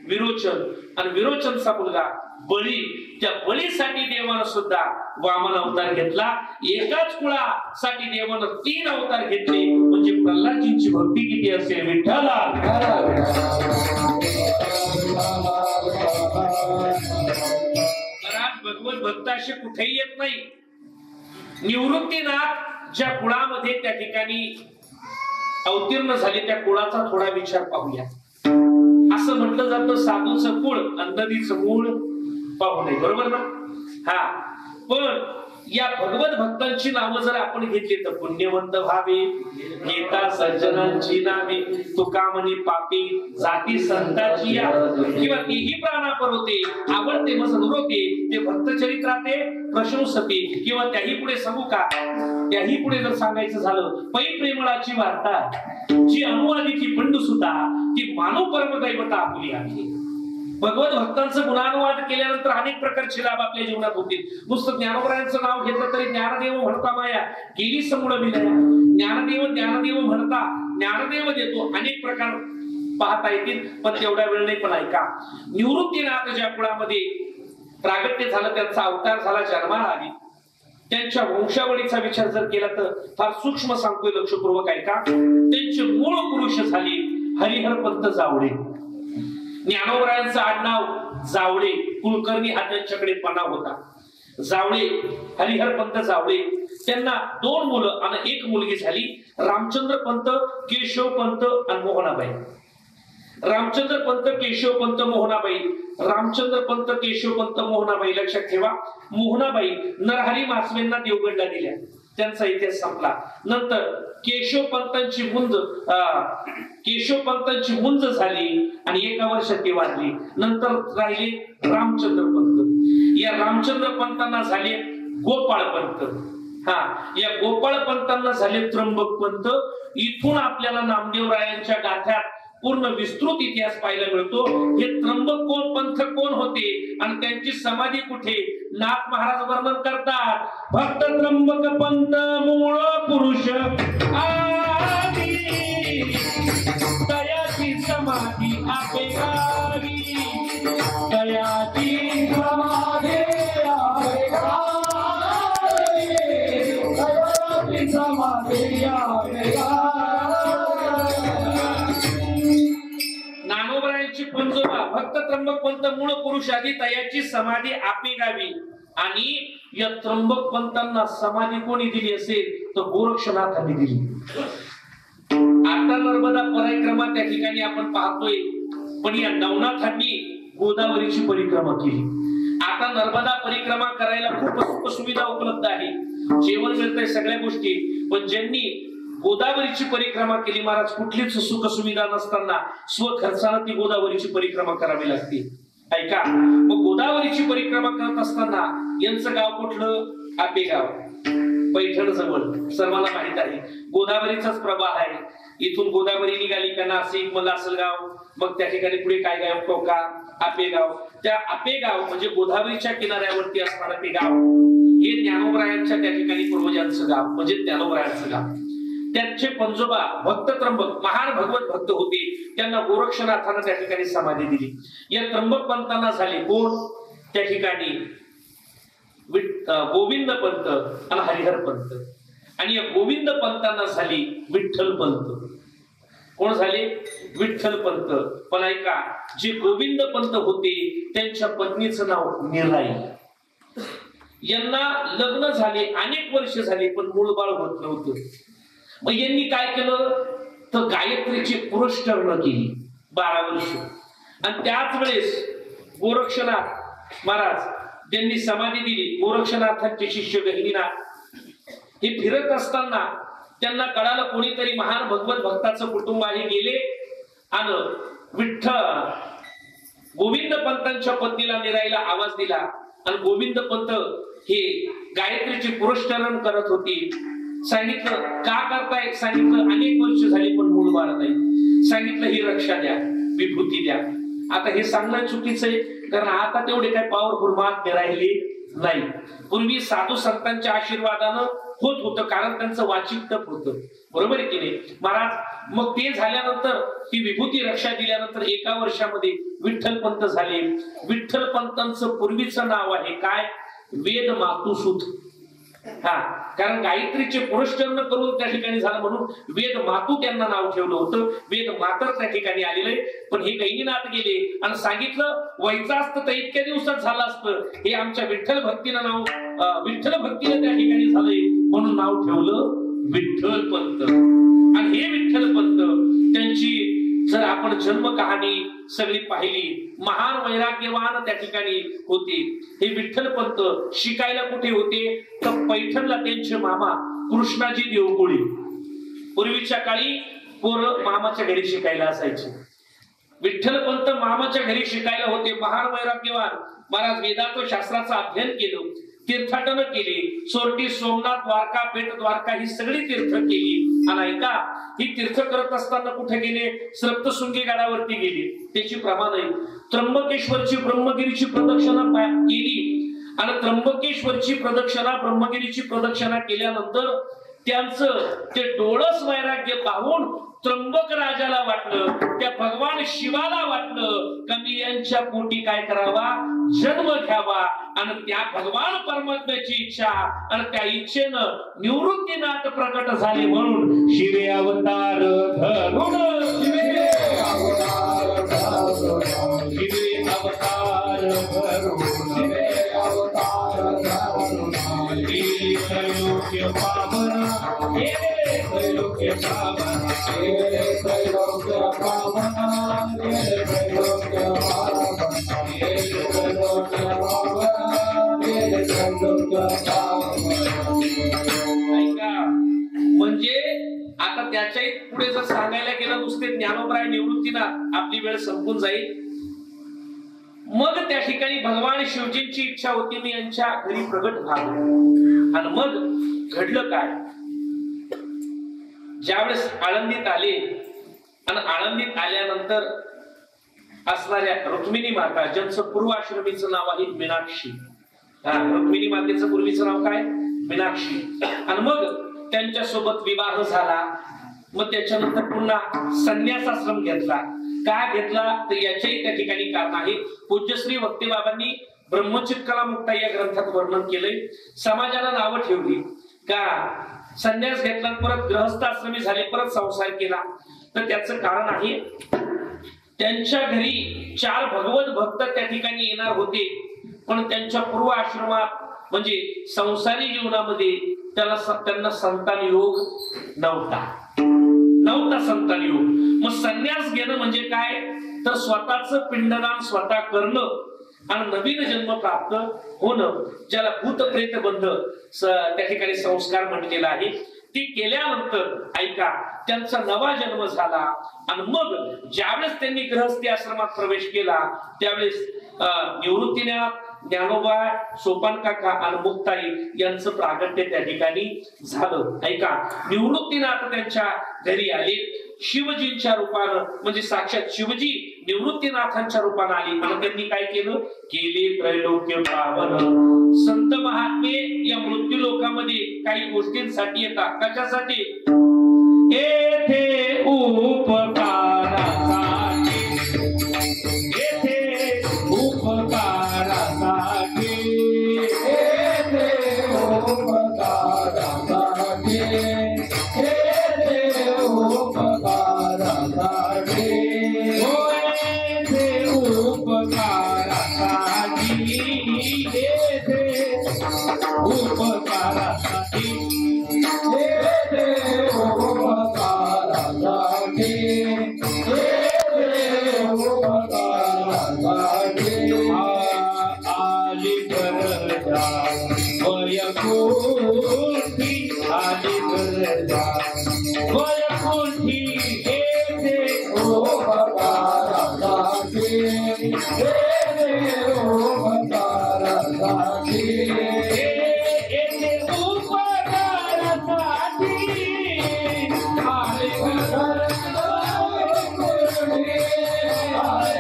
विरोचन. आणि विरोचनचा मुलगा बळी. त्या बळीसाठी देवानं सुद्धा वामन अवतार घेतला. एकाच कुळासाठी देवानं 3 अवतार घेतले. म्हणजे प्रल्हादजींची भक्ती किती असेल विठ्ठला. भगवत भक्त असे कुठेही येत नाही. निवृत्तीनाथ ज्या कुळामध्ये त्या ठिकाणी अवतीर्ण झाले त्या कुळाचा थोडा विचार पाहूया. असं म्हटलं जातं साधूचं कुळ आणि नदीचं मूळ पाहू नये, बरोबर ना. हा, पण या भगवत भक्तांची नावं जर आपण घेतली तर पुण्यवंत व्हावे, घेता सज्जनांची नावे, तुका म्हणे पापी जाती संताची या, किंवा तेही प्राणापर होते आवडते मस नुरते ते भक्त चरित्राते प्रशंसते, किंवा त्याही पुढे सांगू का, त्याही पुढे जर सांगायचं झालं पै प्रेमळाची वार्ता जी अनुवादिकी पंडुसुता ती मानव परमदैवता आपली आहे. भगवत भक्तांचं गुणानुवाद केल्यानंतर अनेक प्रकारचे लाभ आपल्या जीवनात होतील. नुसतं ज्ञानोबरायांचं नाव घेतलं तरी ज्ञानदेव म्हणता माया केली समूळ विलया, ज्ञानदेव ज्ञानदेव म्हणता ज्ञानदेव देतो, अनेक प्रकार पाहता येतील पण तेवढा वेळ नाही. पण ऐका, निवृत्तीनाथ ज्या कुळामध्ये प्रागट्य झालं, त्यांचा अवतार झाला, जन्माला आली, त्यांच्या वंशावळीचा विचार जर केला तर फार सूक्ष्म सांगतोय, लक्षपूर्वक ऐका. त्यांचे मूळ पुरुष झाले हरिहर पंत जावळे. ज्ञानोबरायांचं आडनाव जावळे, कुलकर्णी हा त्यांच्याकडे पणा होता. जावळे, हरिहर पंत जावळे, त्यांना 2 मुलं आणि 1 मुलगी झाली, रामचंद्र पंत, केशव पंत आणि मोहनाबाई. रामचंद्र पंत, केशव पंत, मोहनाबाई. रामचंद्र पंत, केशव पंत, मोहनाबाई. लक्षात ठेवा, मोहनाबाई नरहरी मासवेंना देवगडला दिल्या, त्यांचा इतिहास संपला. नंतर केशव पंतांची मुंज झाली आणि 1 वर्षात ती वाढली. नंतर राहिले रामचंद्र पंत. या रामचंद्र पंतांना झाले गोपाळ पंत. या गोपाळ पंतांना झाले त्र्यंबक पंत. इथून आपल्याला नामदेवरायांच्या गाथ्यात पूर्ण विस्तृत इतिहास पाहायला मिळतो. हे त्र्यंबक पंथ कोण होते आणि त्यांची समाधी कुठे, नाथ महाराज वर्णन करतात. भक्त त्र्यंबक पंत मूळ पुरुष आदी, तयाची समाधी आपे गावी, तयाची समाधी आपे गावी, तयाची समाधी आपे गावी. नानोबरायांची पंजोबा भक्त त्र्यंबक पंत मूळ पुरुष आदी, तयाची समाधी आपे गावी. आणि या त्र्यंबक पंतांना समाधी कोणी दिली असेल तर गोरक्षनाथांनी दिली. आता नर्मदा परिक्रमा त्या ठिकाणी आपण पाहतोय, पण या नवनाथांनी गोदावरीची परिक्रमा केली. आता नर्मदा परिक्रमा करायला खूप सुविधा उपलब्ध आहे, जेवण मिळतंय, सगळ्या गोष्टी, पण ज्यांनी गोदावरीची परिक्रमा केली, महाराज कुठलीच सुख सुविधा नसताना स्वखर्चाने ती गोदावरीची परिक्रमा करावी लागते. ऐका, मग गोदावरीची परिक्रमा करत असताना यांचं गाव कुठलं, आपेगाव, पैठण जवळ, सर्वांना माहित आहे. गोदावरीचाच प्रवाह आहे. इथून गोदावरी निघाली का नाशिक, मग लासलगाव, मग त्या ठिकाणी पुढे काय गाव, टोका, आपेगाव. त्या आपेगाव म्हणजे गोदावरीच्या किनाऱ्यावरती असणारं ते गाव, हे ज्ञानोबरायांच्या त्या ठिकाणी पूर्वजांचं गाव, म्हणजे ज्ञानोबरायांचं गाव. त्यांचे पंजोबा भक्त त्र्यंबक महान भगवत भक्त होते, त्यांना गोरक्षनाथानं त्या ठिकाणी समाधी दिली. या त्र्यंबक पंतांना झाले कोण त्या ठिकाणी, गोविंद पंत आणि हरिहर पंत. आणि या गोविंद पंतांना झाली विठ्ठल पंत. कोण झाले, विठ्ठल पंत. पण ऐका, जे गोविंद पंत होते त्यांच्या पत्नीचं नाव मीराई. यांना लग्न झाले, अनेक वर्ष झाली, पण मूळ बाळ होत नव्हतं. मग यांनी काय केलं तर गायत्रीची पुरस्करण केली 12 वर्ष. आणि त्याच वेळेस गोरक्षनाथ महाराज त्यांनी समाधी दिली. गोरक्षनाथांचे शिष्य गहिनीनाथ हे फिरत असताना त्यांना कळालं कोणीतरी महान भगवत भक्ताचं कुटुंब आहे. गेले आणि विठ्ठल गोविंद पंतांच्या पत्नीला निरायला आवाज दिला. आणि गोविंद पंत हे गायत्रीचे पुरस्करण करत होते. सांगितलं का करताय, सांगितलं अनेक वर्ष झाली पण मूळ बाळ नाही. सांगितलं ही रक्षा द्या, विभूती द्या. आता हे सांगणं चुकीचं आहे, कारण आता तेवढे काय पॉवरफुल महात्मे राहिले नाही. पूर्वी साधू संतांच्या आशीर्वादानं होत होतं, कारण त्यांचं वाचिक तप होतं, बरोबर आहे की नाही महाराज. मग ते झाल्यानंतर ती विभूती रक्षा दिल्यानंतर 1 वर्षामध्ये विठ्ठल पंत झाले. विठ्ठल पंतांचं पूर्वीचं नाव आहे काय, वेद मातुसूत. कारण गायत्रीचे पुरस्करण करून त्या ठिकाणी झालं म्हणून वेद मातू त्यांना नाव ठेवलं होतं. वेद मातर त्या ठिकाणी आलेलं आहे. पण हे गहिनीनाथ गेले आणि सांगितलं व्हायचं असतं तर इतक्या दिवसात झालं असतं, हे आमच्या विठ्ठल भक्तीनं नाव, विठ्ठल भक्तीनं त्या ठिकाणी झालंय म्हणून नाव ठेवलं विठ्ठल पंत. आणि हे विठ्ठल पंत त्यांची जर आपण जन्म कहाणी सगळी पाहिली, महान वैराग्यवान त्या ठिकाणी होते. हे विठ्ठलपंत शिकायला कुठे होते तर पैठणला त्यांचे मामा कृष्णाजी देवकोळी. पूर्वीच्या काळी पोरं मामाच्या घरी शिकायला असायचे. विठ्ठलपंत मामाच्या घरी शिकायला होते. महान वैराग्यवान महाराज वेदांत शास्त्राचं अध्ययन केलं, तीर्थाटन केली, सोरटी, सोमनाथ, द्वारका, पेठ द्वारका ही सगळी तीर्थ केली. आणि ऐका, ही तीर्थ करत असताना कुठे गेले? सप्तशृंगी गडावरती गेले. त्याची प्रमाण आहे. त्र्यंबकेश्वरची ब्रह्मगिरीची प्रदक्षिणा केली आणि त्र्यंबकेश्वरची प्रदक्षिणा, ब्रह्मगिरीची प्रदक्षिणा केल्यानंतर त्यांचं ते डोळस वैराग्य पाहून त्र्यंबक राजाला वाटलं, त्या भगवान शिवाला वाटलं का मी यांच्या पोटी काय करावा? जन्म घ्यावा. आणि त्या भगवान परमात्म्याची इच्छा आणि त्या इच्छेनं निवृत्तीनाथ प्रकट झाले. म्हणून शिवे अवतार धरून, शिवे अवतार धरून, शिवे अवतार धरून, शिवे अवतार धरून, त्रैलोक्य पावन, हे त्रैलोक्य पावन, हे त्रैलोक्य पावन, हे त्रैलोक्य पावन, हे त्रैलोक्य पावन, हे त्रैलोक्य पावन. म्हणजे आता त्याच्या पुढे जर सांगायला गेलं नुसते ज्ञानोबराय निवृत्तीना आपली वेळ संपून जाईल. मग त्या ठिकाणी भगवान शिवजींची इच्छा होती मी यांच्या घरी प्रगट व्हावं. आणि मग घडलं काय? ज्यावेळेस आळंदीत आले आणि आळंदीत आल्यानंतर असणाऱ्या रुक्मिणी माता, ज्यांचं पूर्वाश्रमीचं नाव आहे मीनाक्षी. रुक्मिणी मातेचं पूर्वीचं नाव काय? मीनाक्षी. आणि मग त्यांच्या सोबत विवाह झाला. मग त्याच्यानंतर पुन्हा संन्यासाश्रम घेतला. का घेतला तर याच्याही त्या ठिकाणी कारण आहे. पूज्यश्री वक्तेबाबांनी ब्रह्मचित कला मुक्ता या ग्रंथात वर्णन केलंय. समाजाला नावं ठेवली का संन्यास घेतला, परत गृहस्थाश्रमी झाले, परत संसार केला. तर त्याचं कारण आहे त्यांच्या घरी 4 भगवत भक्त त्या ठिकाणी येणार होते, पण त्यांच्या पूर्व आश्रमात म्हणजे संसारी जीवनामध्ये त्यांना संतान योग नव्हता संतान योग. मग संन्यास घेणं म्हणजे काय तर स्वतःच पिंडदान स्वतः करणं आणि नवीन जन्म प्राप्त होणं, ज्याला भूत प्रेत बंध त्या ठिकाणी संस्कार म्हटलेला आहे. ती केल्यानंतर ऐका त्यांचा नवा जन्म झाला. आणि मग ज्यावेळेस त्यांनी गृहस्थी आश्रमात प्रवेश केला त्यावेळेस निवृत्तीनाथ, ज्ञानोबा, सोपान काका आणि मुक्ताई यांचं प्रागट्य त्या ठिकाणी झालं. ऐका, निवृत्तीनाथ त्यांच्या घरी आले. शिवजींच्या रूपानं म्हणजे साक्षात शिवजी निवृत्तीनाथांच्या रूपानं आली. आणि त्यांनी काय केलं? केले त्रैलोक्य पावन. संत महात्मे या मृत्यू लोकामध्ये काही गोष्टींसाठी येतात. कशासाठी? येथे उपकारासाठी, येथे उपकारासाठी, येथे उपकारासाठी, येथे उपकारासाठी, येथे उपकारासाठी, येथे उपकारासाठी, येथे उपकारासाठी, येथे उपकारासाठी. आली गरजा वयकुंठी, आली गरजा वयकुंठी, येथे उपकारासाठी, येथे उपकारासाठी, येथे उपकारासाठी. आली गरजा वयकुंठी, आली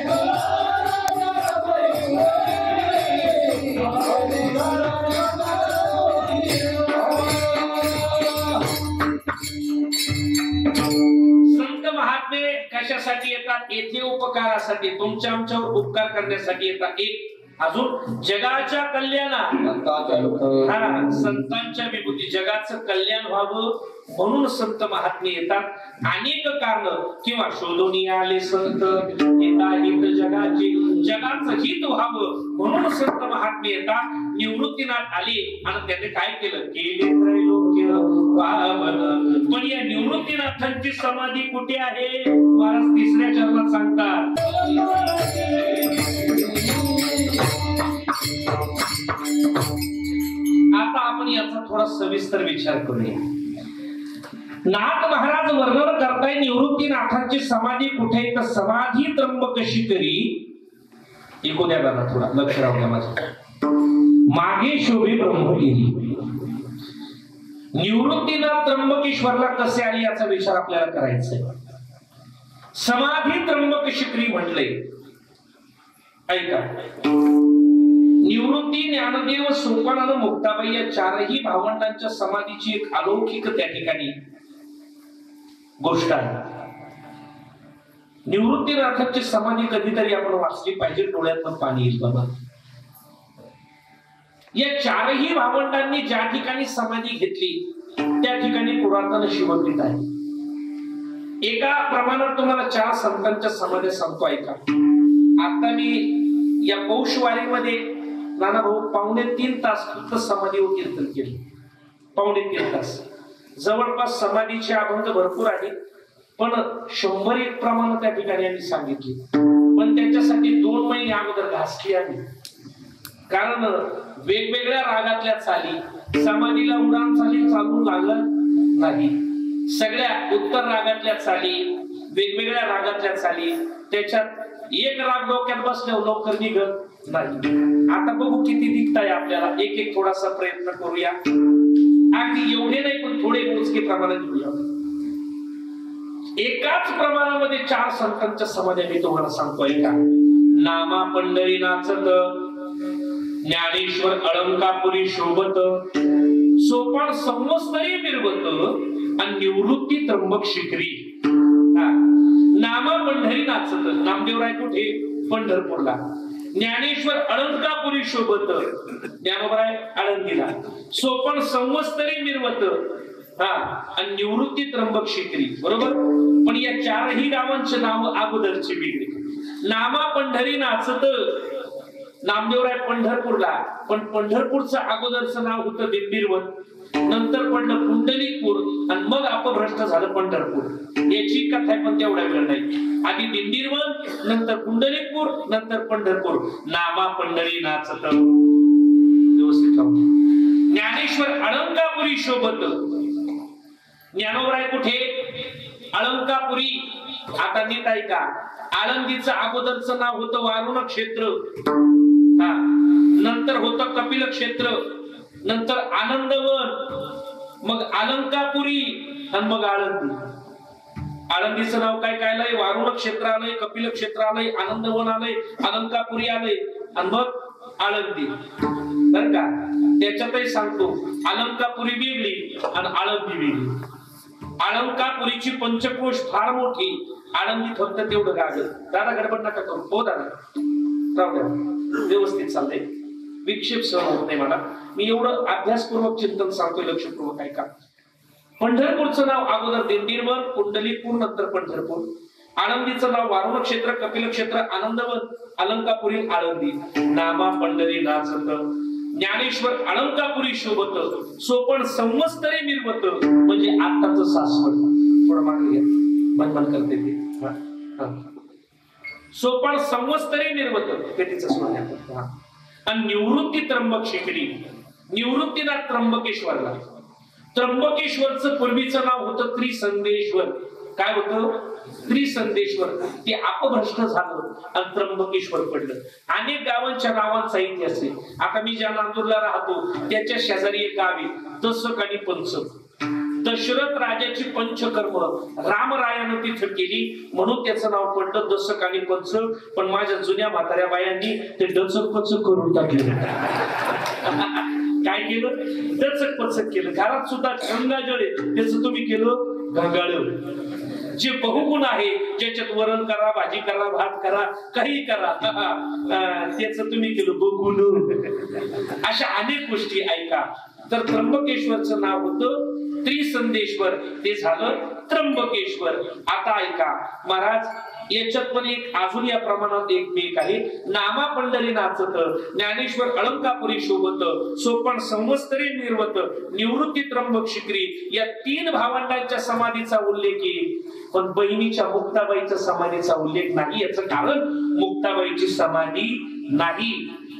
संत महात्मे कशासाठी येतात? येथे उपकारासाठी, तुमच्या आमच्यावर उपकार करण्यासाठी येतात. एक अजून जगाच्या कल्याणा, संतांच्या विभूती, जगाचं कल्याण व्हावं म्हणून संत महात्मे येतात. अनेक कारण किंवा शोधून आले संत हित जगाचे, जगाचं हित व्हावं म्हणून संत महात्मे येतात. निवृत्तीनाथ आले आणि त्यांनी काय केलं? केले त्रैलोक्य पावन. पण या निवृत्तीनाथांची समाधी कुठे आहे? महाराज 3ऱ्या सांगतात. आता आपण याचा थोडा सविस्तर विचार करूया. नाथ महाराज वर्णन करताय निवृत्तीनाथांची समाधी कुठे, तर समाधी त्र्यंबक शिखरी. ऐकू द्या बघा, थोडा लक्ष राहू द्या माझं. मागे शोभे ब्रह्मगिरी. निवृत्तीनाथ त्र्यंबकेश्वरला कसे आले याचा विचार आपल्याला करायचा आहे. समाधी त्र्यंबक शिखरी म्हटलंय, ऐका. निवृत्ती, ज्ञानदेव, सोपान, मुक्ताबाई या चारही भावंडांच्या समाधीची एक अलौकिक त्या ठिकाणी गोष्ट आहे. निवृत्तीनाथांची समाधी कधीतरी आपण वाचली पाहिजे, डोळ्यातून पाणी येईल बाबा. या चारही भावंडांनी ज्या ठिकाणी समाधी घेतली त्या ठिकाणी पुरातन शिवपीठ आहे. एका प्रमाणात तुम्हाला 4 संतांच्या समाध्या सांगतो, ऐका. आता मी या पौषवारीमध्ये नाना भाऊ 2.5 तास फक्त समाधीवर कीर्तन केलं. 2.5 तास. जवळपास समाधीचे अभंग भरपूर आहेत, पण 100 प्रमाण त्या ठिकाणी आम्ही सांगितली. पण त्याच्यासाठी 2 महिने अगोदर घासली आम्ही, कारण वेगवेगळ्या रागातल्या चाली, समाधीला उडान चाली चालू लागलं नाही. सगळ्या उत्तर रागातल्या चाली, वेगवेगळ्या रागातल्या चाली, त्याच्यात एक राग डोक्यात बसल्यावर लवकर निघत नाही. आता बघू किती दिखताय आपल्याला, एक एक थोडासा प्रयत्न करूया. अगदी एवढे नाही, पण थोडे मोजके प्रमाणात घेऊया. एकाच प्रमाणामध्ये 4 संतांच्या समाध्या मी तुम्हाला सांगतोय का. नामा पंढरीनाथच, ज्ञानेश्वर अलंकापुरी शोभत, सोपान संवत्सरी मिरवत, आणि निवृत्ती त्र्यंबक शिखरी. नामा पंढरीनाथच, नामदेवराय कुठे, पंढरपूरला. ज्ञानेश्वर अलंकापुरी शोभत, ज्ञानोबराय आळंदीला. सोपान संवत्सरी मिरवत, आणि निवृत्ती त्र्यंबक शिखरी. बरोबर. पण या 4ही गावांचे नाव अगोदरचे वेगळे. नामा पंढरीनाथच, नामदेवराय पंढरपूरला, पण पंढरपूरचं अगोदरचं नाव होतं दिंडीरवन, नंतर पडलं पुंडलिकपूर, आणि मग अपभ्रष्ट झालं पंढरपूर. याची कथा आहे, पण तेवढा वेळ नाही. आधी दिंडीरवन, नंतर पुंडलिकपूर, नंतर पंढरपूर. नामा पंढरीनाथच. व्यवस्थित राहू. ज्ञानेश्वर अलंकापुरी शोभत, ज्ञानोबराय कुठे, अलंकापुरी. आता नीट ऐका. आळंदीचं अगोदरचं नाव होतं वारुण क्षेत्र, नंतर होतं कपिल क्षेत्र, नंतर आनंदवन, मग अलंकापुरी, आणि मग आळंदी. आळंदीचं नाव काय काय आलंय, वारुण क्षेत्र आलंय, कपिल क्षेत्र आलंय, आनंदवन आलंय, अलंकापुरी आलंय, आणि मग आळंदी. बर का. त्याच्यातही सांगतो, अलंकापुरी वेगळी आणि आळंदी वेगळी. अलंकापुरीची पंचक्रोश फार मोठी, आळंदी फक्त तेवढं गाव. दादा गडबड नका करू. हो दादा, राहू द्या, व्यवस्थित चाललंय, विक्षेप सहन होत नाही मला. मी एवढं अभ्यासपूर्वक चिंतन सांगतोय, लक्षपूर्वक ऐका. पंढरपूरचं नाव अगोदर दिंडीरवन, पुंडलिकपूर, नंतर पंढरपूर. आळंदीचं नाव वारुण क्षेत्र, कपिल क्षेत्र, आनंदवन, अलंकापुरी, आळंदी. नामा पंढरीनाथच, ज्ञानेश्वर अलंकापुरी शोभत, सोपण संवत्सरी मिरवत, म्हणजे आत्ताचं सासवड. थोडं मागे घ्या, मन करते ते. सोपण संवत्सरी मिरवत, कधीच सोडण्यात. आणि निवृत्ती त्र्यंबक शिखरी. निवृत्तीनाथ त्र्यंबकेश्वरला. त्र्यंबकेश्वरचं पूर्वीचं नाव होतं त्रिसंदेश्वर. काय होतं, त्रिसंदेश्वर. ते अपभ्रष्ट झालं आणि त्र्यंबकेश्वर पडलं. अनेक गावांच्या नावांचा इतिहास आहे. आता मी ज्या नांदूरला राहतो त्याच्या शेजारी एक गाव आहे, दशक आणि पंचक. दशरथ राजाची पंचकर्म रामरायानं तिथं केली, म्हणून त्याचं नाव पडलं दशक आणि पंचक. पण माझ्या जुन्या म्हाताऱ्या बायांनी ते डचक पचक करून टाकले. काय केलं, डचक पचक केलं. घरात सुद्धा गंगाजळ आहे, त्याचं तुम्ही केलं गंगाळ. जे बहुगुण आहे, ज्याच्यात वरण करा, भाजी करा, भात करा, काही करा, त्याच तुम्ही केलं बघून. अशा अनेक गोष्टी. ऐका. तर त्र्यंबकेश्वरचं नाव होतं त्रिसंदेश्वर ते झालं त्र्यंबकेश्वर. आता ऐका महाराज, याच्यात पण एक अजून या प्रमाणात एक बेक आहे. नामा पंढरी नाचत, ज्ञानेश्वर अलंकापुरी शोभत, सोपण संवत्सरी निर्वत, निवृत्ती त्र्यंबक शिखरी, या 3 भावंडांच्या समाधीचा उल्लेख आहे. पण बहिणीच्या मुक्ताबाईच्या समाधीचा उल्लेख नाही. याचं कारण मुक्ताबाईची समाधी नाही.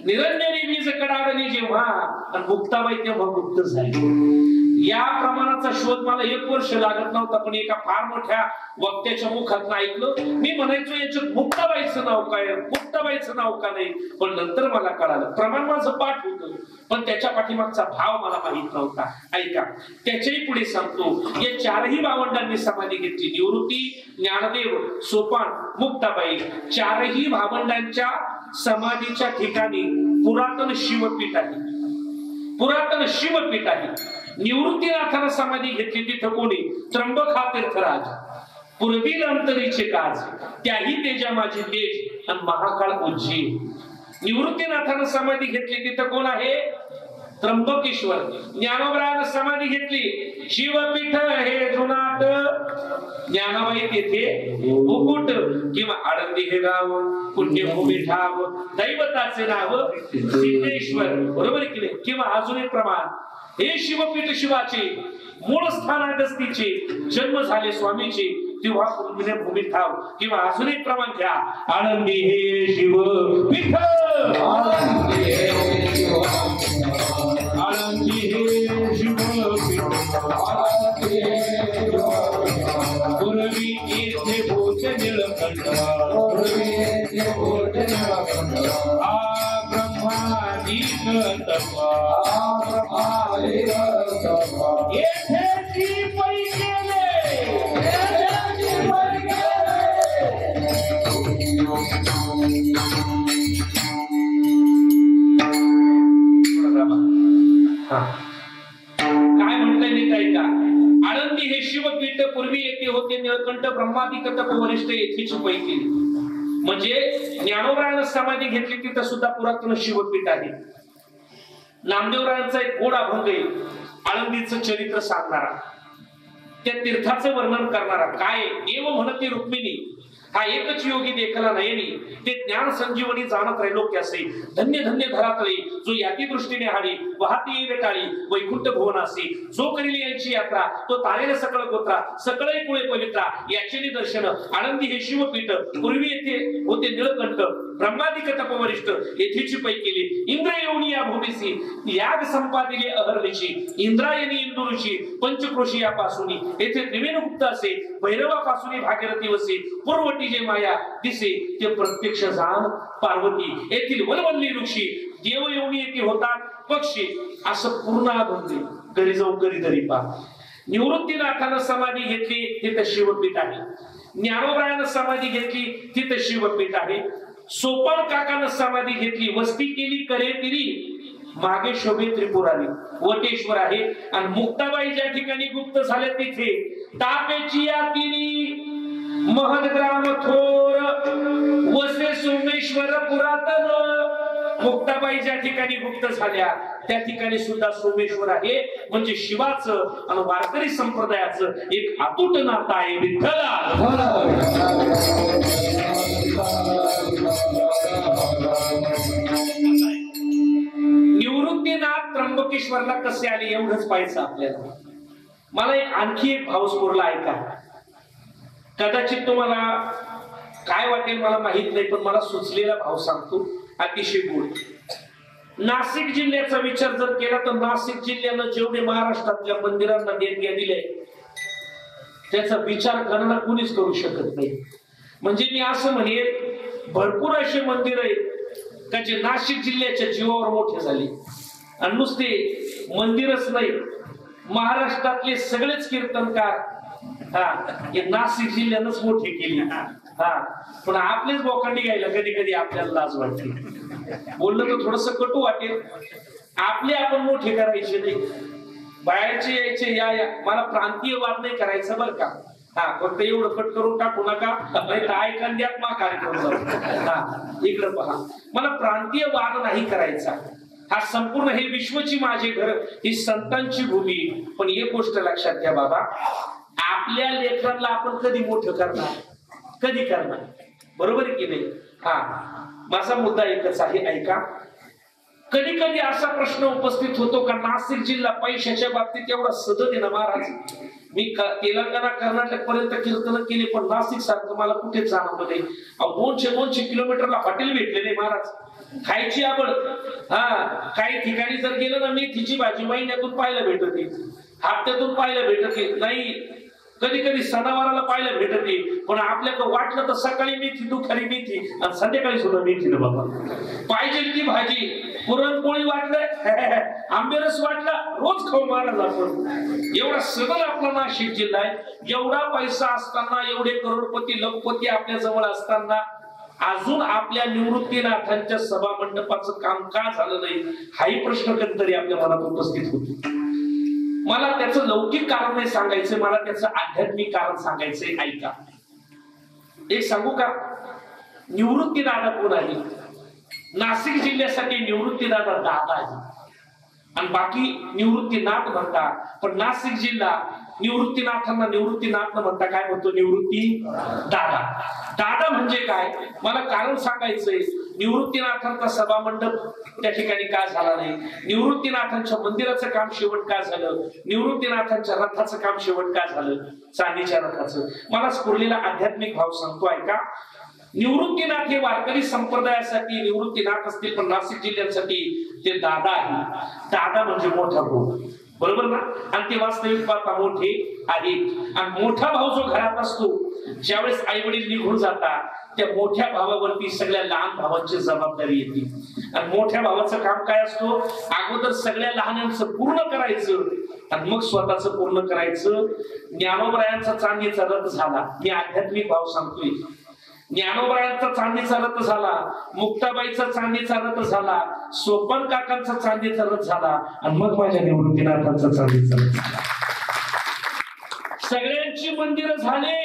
निरंजनी बीज कडाडली जेव्हा आणि मुक्ताबाई तेव्हा गुप्त झाली. या प्रमाणाचा शोध मला 1 वर्ष लागत नव्हता, पण एका फार मोठ्या वक्त्याच्या मुखात ऐकलं. मी म्हणायचो याच्यात मुक्ताबाईचं नाव काय, मुक्ताबाईचं नाव का नाही. पण नंतर मला कळालं. प्रमाण माझं पाठ होतं, पण त्याच्या पाठीमागचा भाव मला माहित नव्हता. ऐका, त्याच्याही पुढे सांगतो. या 4ही भावंडांनी समाधी घेतली. निवृत्ती, ज्ञानदेव, सोपान, मुक्ताबाई. 4ही भावंडांच्या समाधीच्या ठिकाणी पुरातन शिवपीठ आहे. पुरातन शिवपीठ आहे. निवृत्तीनाथानं समाधी घेतली तिथं कोणी? त्र्यंबक हा तीर्थराज. पूर्वील अंतरीचे काज, त्याही तेजा माझी तेज आणि महाकाळ उज्जी. निवृत्तीनाथानं समाधी घेतली तिथं कोण आहे? त्र्यंबकेश्वर. ज्ञानोबरानं समाधी घेतली शिवपीठ हे जुनाट. ज्ञानाबाई तेथे मुकुट किंवा आळंदी हे गाव, पुण्यभूमी ठाव, दैवताचे नाव सिद्धेश्वर. बरोबर की नाही? किंवा अजून एक प्रमाण, हे शिवपीठ शिवाचे, मूळ स्थान अगस्तीचे, जन्म झाले स्वामीचे, तेव्हा पुण्यभूमी ठाव. किंवा अजून एक प्रमाण घ्या, आळंदी हे शिवपीठ, आळंदी हे शिवपीठ, पूर्वी येथे भोज निळकंठ, ब्रह्मादी तत्व, येथे जी पै केले, काय म्हणताय नीट ऐका. आळंदी हे शिवपीठ, पूर्वी येथे होते निळकंठ, ब्रह्मादी तप वरिष्ठ येथेची पै केली. म्हणजे ज्ञानोबरानं समाधी घेतली तिथं सुद्धा पुरातन शिवपीठ आहे. नामदेवरायांचा एक गोड अभंग आहे, आळंदीचं चरित्र सांगणारा, त्या तीर्थाचं वर्णन करणारा. काय देव म्हणते रुक्मिणी, हा एकच योगी देखला नयनी, ते ज्ञान संजीवनी जाणत राहिलो त्यासे. धन्य धन्य धरातळे, जो याती दृष्टीने हाडी, वाहती येईल टाळी वैकुंठ भुवनासी. जो करील यांची यात्रा, तो तारेल सकळ गोत्रा, सकळ कुळे पवित्रा. याचे निदर्शन आळंदी हे शिवपीठ, पूर्वी येथे होते निळकंठ, ब्रह्मादिक तपवरिष्ठ, येथेची पै केली. इंद्र येऊनी या भूमीसी, याग संपादिले अहर्निशी. इंद्रायणी इंदुरुषी, पंचक्रोशी यापासूनी, येथे त्रिवेण गुप्त असे, भैरवापासून भागीरथी वसे. पूर्वटी जे माया दिसे, ते प्रत्यक्ष जाण पार्वती. येथील वनवल्ली ऋषी, देव येऊनी येथे होतात पक्षी. असं पूर्ण अभंग. घरी जाऊन घरी तरी पा. निवृत्तीनाथानं समाधी घेतली तिथं शिवपीठ आहे. ज्ञानोबरायानं समाधी घेतली तिथं शिवपीठ आहे. सोपान काकानं समाधी घेतली, वस्ती केली करे तिरी, मागे शोभे त्रिपुरारी, वटेश्वर आहे. आणि मुक्ताबाई ज्या ठिकाणी गुप्त झाल्या तिथे तापेची या तिरी, महदग्राम थोर, वसे सोमेश्वर पुरातन. मुक्ताबाई ज्या ठिकाणी गुप्त झाल्या त्या ठिकाणी सुद्धा सोमेश्वर आहे. म्हणजे शिवाचं आणि वारकरी संप्रदायाचं एक अतूट नातं आहे. विठ्ठला निवृत्तीनाथ त्र्यंबकेश्वरला कसे आले एवढंच पाहायचं आपल्याला. मला आणखी एक भाव स्फुरला ऐका. कदाचित तुम्हाला काय वाटेल मला माहित नाही, पण मला सुचलेला भाव सांगतो, अतिशय गोड. नाशिक जिल्ह्याचा विचार जर केला तर नाशिक जिल्ह्यानं जेवढे महाराष्ट्रातल्या मंदिरांना देणग्या दिल्या त्याचा विचार गणना कुणीच करू शकत नाही. म्हणजे मी असं म्हणेन, भरपूर असे मंदिर आहेत का जे नाशिक जिल्ह्याच्या जीवावर मोठे झाले. आणि नुसते मंदिरच नाही, महाराष्ट्रातले सगळेच कीर्तनकार हे नाशिक जिल्ह्यानंच मोठे केले. पण आपलेच बोकांडी गायला कधी कधी आपल्याला लाज वाटते. बोललं तर थोडस कटू वाटेल. आपले आपण मोठे करायचे नाही, बाहेरचे यायचे या या. मला प्रांतीय वाद नाही करायचं बरं का. फक्त एवढं कट करून टाकू नका, कार्यक्रम जाऊ. इकडं पहा, मला प्रांतीय वाद नाही करायचा. हा संपूर्ण हे विश्वची माझे घर, ही संतांची भूमी. पण एक गोष्ट लक्षात घ्या बाबा, आपल्या लेकरांना आपण कधी मोठं करणार, कधी करणार, बरोबर आहे की नाही? हा, माझा मुद्दा एकच आहे, ऐका. कधी कधी असा प्रश्न उपस्थित होतो का नाशिक जिल्हा पैशाच्या बाबतीत एवढा सदन आहे ना महाराज, मी तेलंगणा कर्नाटक पर्यंत कीर्तन केले, पण नाशिक सारखं मला कुठेच जाणवलं नाही. 200 किलोमीटरला हॉटेल भेटले नाही महाराज, खायची आवड. हा, काही ठिकाणी जर गेलं ना, मेथीची भाजी महिन्यातून पाहायला भेटते, हप्त्यातून पाहायला भेटते नाही, कधी कधी सणावाराला पाहायला भेटते. पण आपल्याकडे वाटलं तर सकाळी मेथी, दुपारी मेथी आणि संध्याकाळी सुद्धा मेथी ना बाबा. पाहिजे ती भाजी, पुरणपोळी वाटलं, आंबेरस वाटला, रोज खाऊ महाराज आपण. एवढा सगळं आपला नाशिक जिल्हा आहे. एवढा पैसा असताना, एवढे करोडपती लखपती आपल्या जवळ असताना अजून आपल्या निवृत्तीनाथांच्या सभा मंडपाचं काम का झालं नाही, हाही प्रश्न कधीतरी आपल्या मनात उपस्थित होतो. मला त्याचं लौकिक कारण नाही सांगायचंय, मला त्याचं आध्यात्मिक कारण सांगायचंय. ऐका, एक सांगू का, निवृत्तीदादा कोण आहे? नाशिक जिल्ह्यासाठी निवृत्तीदादा दादा आहे, आणि बाकी निवृत्तीनाथ म्हणतात. पण नाशिक जिल्हा निवृत्तीनाथांना निवृत्तीनाथ न म्हणता काय म्हणतो? निवृत्ती दादा. दादा म्हणजे काय, मला कारण सांगायचंय. निवृत्तीनाथांचा सभा मंडप त्या ठिकाणी का झाला नाही, निवृत्तीनाथांच्या मंदिराचं काम शेवट का झालं, निवृत्तीनाथांच्या रथाचं काम शेवट का झालं, चांदीच्या रथाचं. मला स्फुरलेला आध्यात्मिक भाव सांगतो, ऐका. निवृत्तीनाथ हे वारकरी संप्रदायासाठी निवृत्तीनाथ असतील, पण नाशिक जिल्ह्यासाठी ते दादा आहे. दादा म्हणजे मोठा भाऊ, बरोबर ना? आणि ते वास्तविक पाहता मोठे आहेत. आणि मोठा भाऊ जो घरात असतो, ज्यावेळेस आई वडील निघून जातात, त्या मोठ्या भावावरती सगळ्या लहान भावांची जबाबदारी येते. आणि मोठ्या भावाचं काम काय असतो? अगोदर सगळ्या लहानांचं पूर्ण करायचं आणि मग स्वतःच पूर्ण करायचं. ज्ञानोबरायांचा चांदीचा रथ झाला, मी आध्यात्मिक भाव सांगतोय. ज्ञानोबरायांचा चांदीचा रथ झाला, मुक्ताबाईचा चांदीचा रथ झाला, सोपन काकांचा चांदीचा रथ झाला, आणि मग माझ्या निवृत्तीनाथांचा चांदीचा रथ झाला. सगळ्यांची मंदिरं झाले,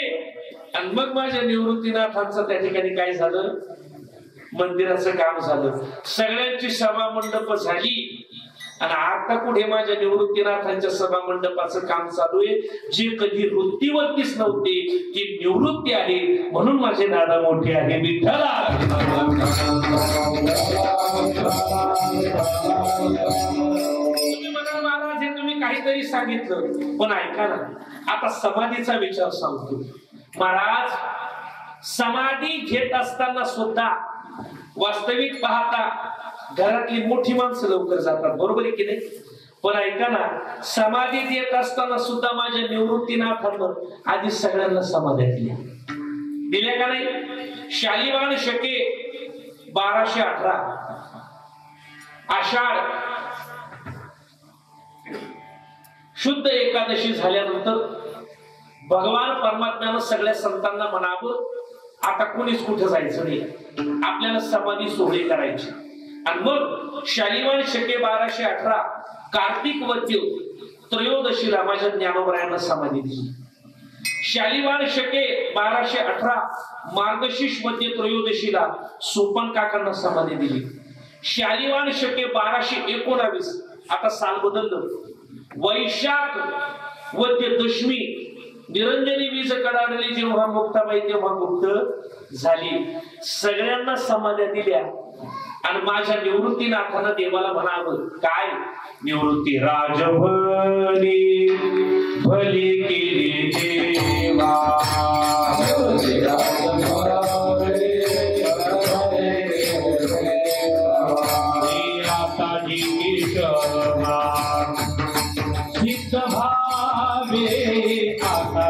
आणि मग माझ्या निवृत्तीनाथांचं त्या ठिकाणी काय झालं? मंदिराचं काम झालं. सगळ्यांची सभा मंडप झाली, आणि आता पुढे माझ्या निवृत्तीनाथांच्या सभा मंडपाचं काम चालू आहे. जे कधी वृत्तीवरतीच नव्हते, ती निवृत्ती आहे, म्हणून माझे दादा मोठे आहे. विठ्ठला तुम्ही म्हणाल महाराज हे तुम्ही काहीतरी सांगितलं, पण ऐका ना, आता समाधीचा विचार सांगतो. महाराज, समाधी घेत असताना सुद्धा वास्तविक पाहता घरातली मोठी माणसं लवकर जातात, बरोबर आहे की नाही? पण ऐका ना, समाधी देत असताना सुद्धा माझ्या निवृत्तीनाथांना आधी सगळ्यांना समाध्या दिल्या का नाही? शालिवान शके 1218 आषाढ शुद्ध एकादशी झाल्यानंतर भगवान परमात्म्यानं सगळ्या संतांना म्हणावं, आता कोणीच कुठे जायचं नाही, आपल्याला समाधी सोहळे करायची. आणि मग शालिवान शके 1218 कार्तिक वद्य त्रयोदशीला माझ्या ज्ञानोबरायांना समाधी दिली. शालिवान शके 1218 मार्गशीर्ष वद्य त्रयोदशीला सोपन काकांना समाधी दिली. शालिवान शके 1219, आता साल बदललं, वैशाख वद्य दशमी निरंजनी वीज कडाडली, जेव्हा मुक्ताबाई तेव्हा मुक्त झाली. सगळ्यांना समाध्या दिल्या, आणि माझ्या निवृत्तीनाथानं देवाला म्हणावं काय? निवृत्ती राजभली भली केली देवा, आता सिद्ध भावे, आता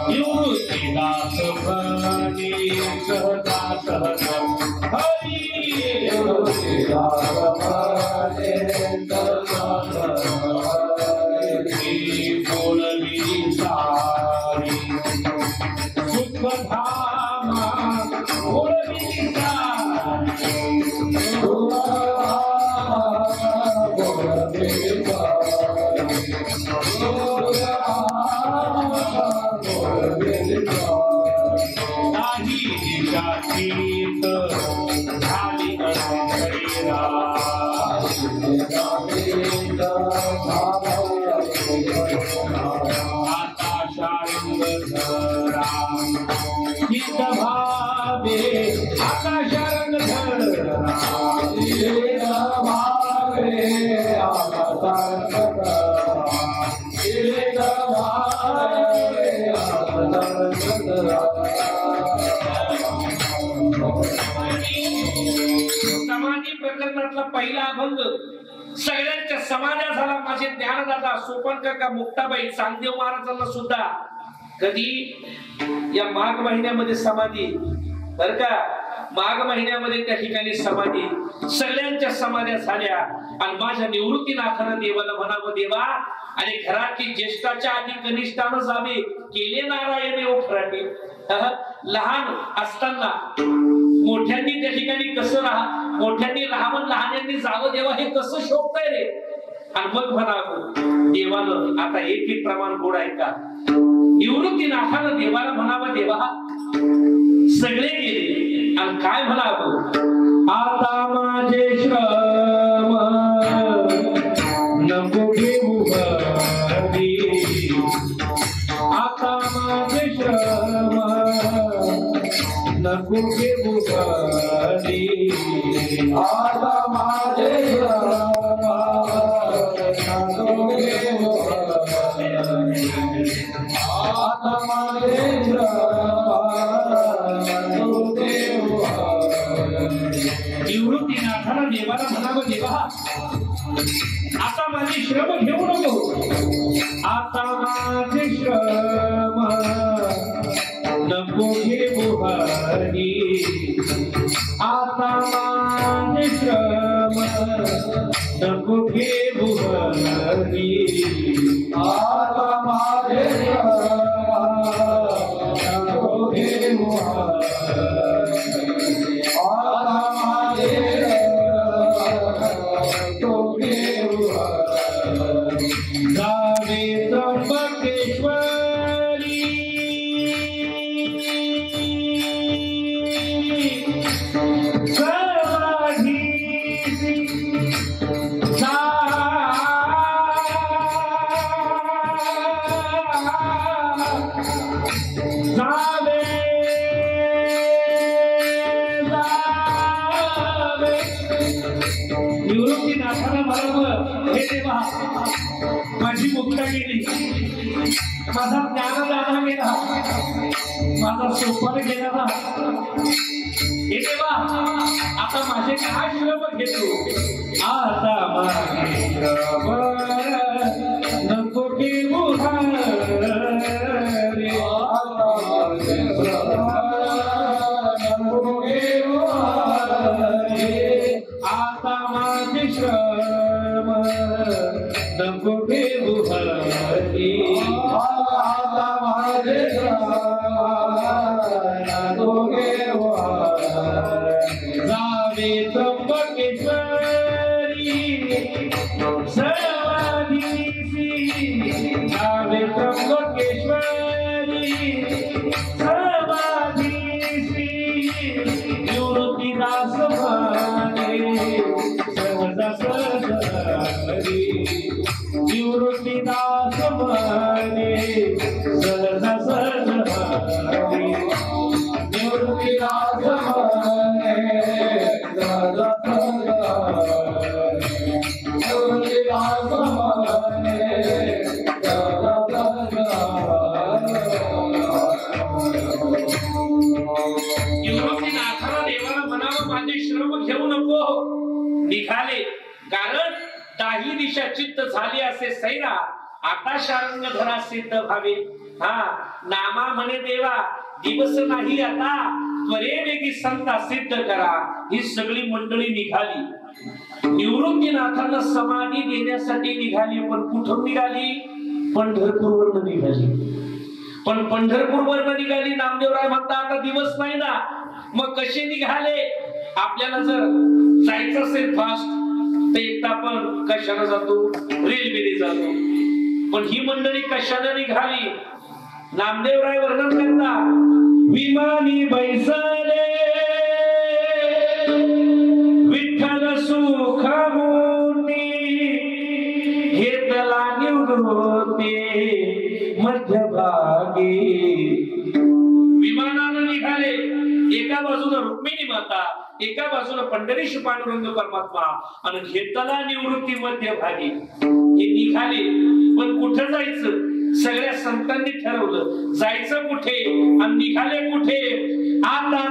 निवृत्तीनाथ भणी सहता सहता हरी, बोलली सारी सुख धामा, बोलली सारी झाली शरीरा आता शारंग धरा चित्त भावे आकाशारंग धरा समाधी प्रकरणातला पहिला अभंग सगळ्यांच्या समाजा झाला. माझे ज्ञानदाता सोपनकाका मुक्ताबाई चांगदेव महाराजांना सुद्धा कधी या माघ महिन्यामध्ये समाधी बर का माघ महिन्यामध्ये त्या ठिकाणी समाधी सगळ्यांच्या समाध्या झाल्या. आणि माझ्या निवृत्तीनाथानं देवाला म्हणावं देवा आणि घराची ज्येष्ठाच्या आधी कनिष्ठानं जावे केले नारायण ओखराटी. लहान असताना मोठ्यांनी त्या ठिकाणी कसं मोठ्यांनी लहान लहान्यांनी जावं देवा हे कसं शोभतंय रे. आणि मग म्हणावं देवानं आता एक प्रमाण गोड आहे का. निवृत्तीनाथानं देवाला म्हणावं देवा सगळे गेले आणि काय म्हणावं आता माझे श्रम नको घेऊ घरी. आता माझे श्रम नको घेऊ घरी. आता माझे श्रम नको घेऊ घरी. आता माझे निवृत्तीनाथाला देवाला म्हणावं देवा आता माझे श्रम घेऊ नको. आता माझे श्रम नको घेऊ हरी. आता माझे श्रम नको घेऊ हरी. आता माझे नको घेऊ हरी. आता माझे नको घेऊ हरी. जावे त्र्यंबकेश्वरी समाधीसी जावे निवृत्तीनाथाला म्हणावं हे देवा माझी मुक्ता गेली माझा ज्ञानदाता गेला माझा सोपान गेला हे देवा आता माझे काय श्रम घेतो. आता माझे श्रम नको घेऊ हरी. आता माझे श्रम नको घेऊ हरी. आता माझे श्रम नको घेऊ हरी. जावे त्र्यंबकेश्वरी समाधीसी. जावे त्र्यंबकेश्वरी समाधीसी. निवृत्तीदास म्हणे सहजा सहजा हरी. निवृत्तीदास म्हणे सहजा सहजा हरी. निवृत्तीदास म्हणे सहजा सहजा हरी. निवृत्तीदास म्हणे सहजा सहजा हरी. निवृत्तीनाथाला देवाला म्हणावं माझे श्रम घेऊ नको. निघाले कारण दाही दिशा चित्त झाली असे सैरा. आता शारंग धरा सिद्ध भावे. हा नामा म्हणे देवा दिवस नाही आता त्वरे वेगी संता सिद्ध करा. ही सगळी मंडळी निघाली निवृत्तीनाथांना समाधी देण्यासाठी निघाली. पण कुठून निघाली पंढरपूरवरून निघाली. पण पंढरपूरवरून निघाली. नामदेवराय म्हणता आता दिवस नाही ना मग कसे निघाले. आपल्याला जर जायचं असेल फास्ट तर एकदा आपण कशाने जातो रेल्वेने जातो. पण ही मंडळी कशाने निघाली. नामदेवराय वर्णन करता विमानी बैसले ते मध्यभागी. विमानानं निघाले, एका बाजूला रुक्मिणी माता, एका बाजूला पंढरीश पांडुरंग परमात्मा आणि घेतला निवृत्ती मध्यभागी. हे निघाले, पण कुठं जायचं? सगळ्या संतांनी ठरवलं जायचं कुठे आणि निघाले कुठे. आता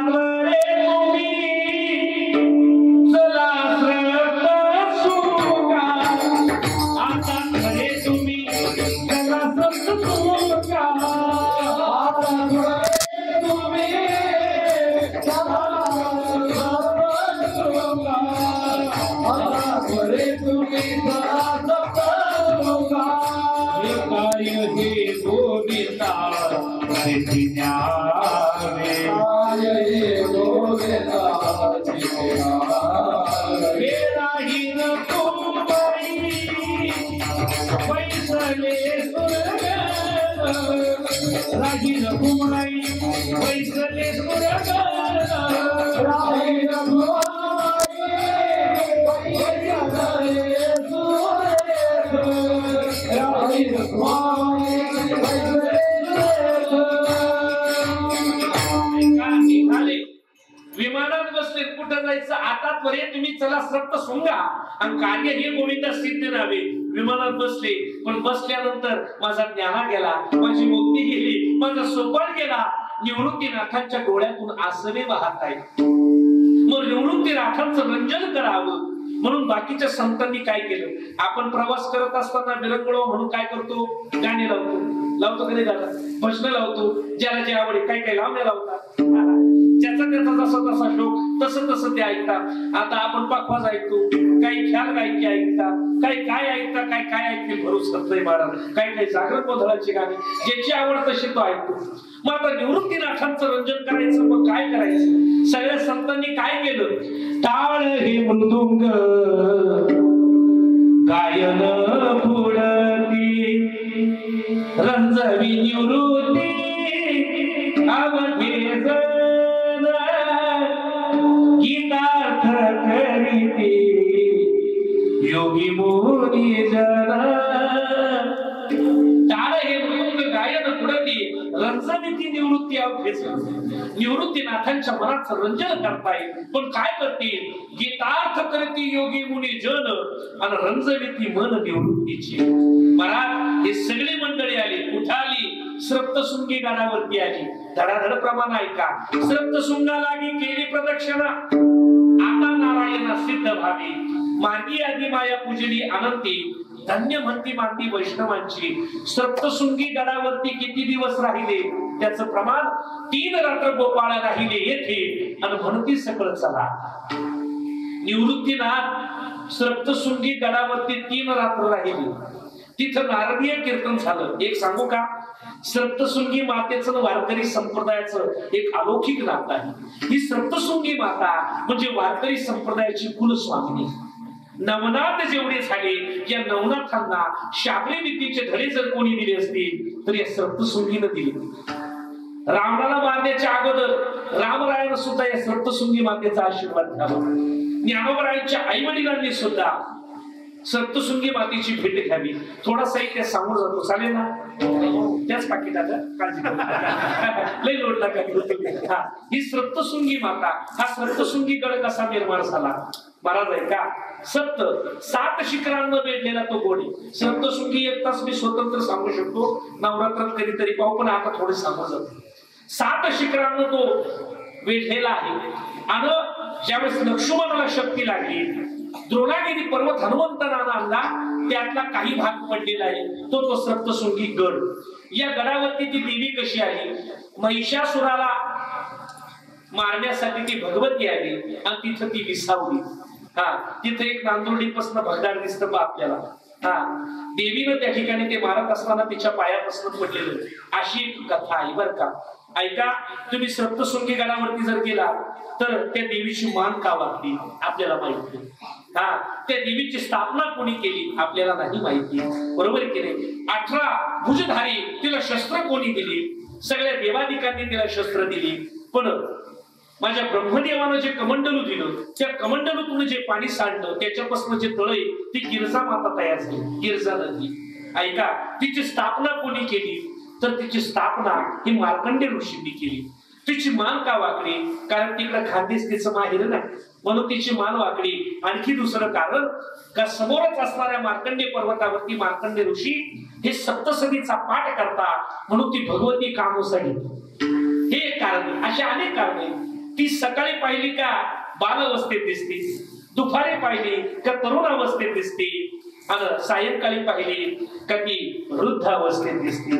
विमानात बसले, कुठं जायचं? आता त्वरित तुम्ही चला सप्त सुंगा आणि कार्य हे गोविंदा सिद्ध नावे. विमानात बसले, पण बसल्यानंतर माझा ज्ञाना गेला, माझी मुक्ती गेली, माझा सोपान गेला. निवृत्तीनाथांच्या डोळ्यातून आसवे वाहत आहेत. मग निवृत्तीनाथांचं रंजन करावं म्हणून बाकीच्या संतांनी काय केलं? आपण प्रवास करत असताना विरंगुळा म्हणून काय करतो? गाणे लावतो कधी गाणं, भजन लावतो, ज्याला जे आवडे काय काय लावण्या लावतात. ज्याचा त्याचा जसा तसा शोक तसं तसं ते ऐकतात. आता आपण पाखवाज ऐकतो, काही ख्याल गायकी ऐकतात, काही काय ऐकतात, काय काय ऐकतील भरूच नाही महाराज. काही काही जागृत गोंधळाची गाणी, ज्याची आवड तशी तो ऐकतो. मग आता निवृत्तीनाथांचं रंजन करायचं, मग काय करायचं? सगळ्या संतांनी काय केलं? टाळ हे मृदुंग गायन पुढती रंजवी निवृत्ती अवघे जन गीतार्थ करीते योगी मोनी जन. टाळ हे मृदुंग गायन पुढती रंजवी निवृत्ती अवघे जन. निवृत्तीनाथांच्या मनाचं रंजन करताय, पण काय करतील? गीतार्थ करती योगी मुनी जन आणि रंजविती मन निवृत्तीची. महाराज हे सगळी मंडळी आली. कुठं आली? सप्तशृंगी गडावरती आली. धडाधड प्रमाण ऐका. सप्तशृंगा लागी केली प्रदक्षिणा, आता नारायण सिद्ध भावी. मार्गी आदी माया पूजली अनंती, धन्य म्हणती मानती वैष्णवांची. सप्तशृंगी गडावरती किती दिवस राहिले? त्याचं प्रमाण 3 रात्र गोपाळ राहिले येथे आणि म्हणती सकळ चला. निवृत्तीनाथ सप्तशृंगी गडावरती 3 रात्र राहिले. तिथं नारदीय कीर्तन झालं. एक सांगू का? सप्तशृंगी मातेचं वारकरी संप्रदायाचं एक अलौकिक नातं आहे. ही सप्तशृंगी माता म्हणजे वारकरी संप्रदायाची कुलस्वामिनी. नवनाथ जेवढे झाले, या नवनाथांना शाबरी विद्येचे धडे जर कोणी दिले असतील तर या सप्तशृंगीनं दिले. रावणाला मारण्याच्या अगोदर रामरायानं सुद्धा या सप्तशृंगी मातेचा आशीर्वाद घ्यावा. ज्ञानोबरायांच्या आई वडिलांनी सुद्धा सप्तशृंगी मातेची भेट घ्यावी. थोडा साहित्य सांगून जातो, चालेल ना? त्याच पाकिटात काळजी लय लोट नका. ही सप्तशृंगी माता, हा सप्तशृंगी गड कसा निर्माण झाला? महाराज आहे का? 7 शिखरांना वेढलेला तो गोडी. सप्तशृंगी एक तास मी स्वतंत्र सांगू शकतो, नवरात्रात कधीतरी पाहू, पण आता थोडे सांगू जातो. 7 शिखरांना तो वेढलेला आहे. आणि ज्यावेळेस लक्ष्मणाला शक्ती लागली, द्रोणागिरी पर्वत हनुमंतांना आणला, त्यातला काही भाग पडलेला आहे, तो सप्तशृंगी गड. या गडावरती ती देवी कशी आली? महिषासुराला मारण्यासाठी ती भगवती आली आणि तिथं ती विसावली. तिथं एक नांदुर्डीपासून भगदाड दिसतं बा आपल्याला. देवीनं त्या ठिकाणी ते मारत असताना तिच्या पायापासून पडलेलं, अशी एक कथा आहे बर का. ऐका, तुम्ही सप्तशृंगी गडावरती जर गेला तर त्या देवीची मान का वाटली आपल्याला माहिती. त्या देवीची स्थापना कोणी केली आपल्याला नाही माहिती, बरोबर की नाही? 18 भुजधारी, तिला शस्त्र कोणी दिली? सगळ्या देवादिकांनी तिला शस्त्र दिली. पण माझ्या ब्रह्मदेवानं जे कमंडलू दिलं, त्या कमंडलूतून जे पाणी सांडलं, त्याच्यापासून जे तळे, ती गिरजा माता तयार झाली. गिरजा नदी ऐका, तिची स्थापना कोणी केली तर तिची स्थापना ही मार्कंडेय ऋषींनी केली. तिची मान का वाकडी? कारण तिकडे खानदेश तिचं माहेर नाही, म्हणून तिची मान वाकडी. आणखी दुसरं कारण का समोरच असणाऱ्या मार्कंडेय पर्वतावरती मार्कंडेय ऋषी हे सप्तसदीचा पाठ करता, म्हणून ती भगवती कामोसाठी. हे एक कारण. अशा अनेक कारणे. ती सकाळी पाहिली का बालअवस्थेत दिसते, दुपारी पाहिली का तरुण अवस्थेत दिसते, आणि सायंकाळी पाहिली का ती वृद्ध अवस्थेत दिसते.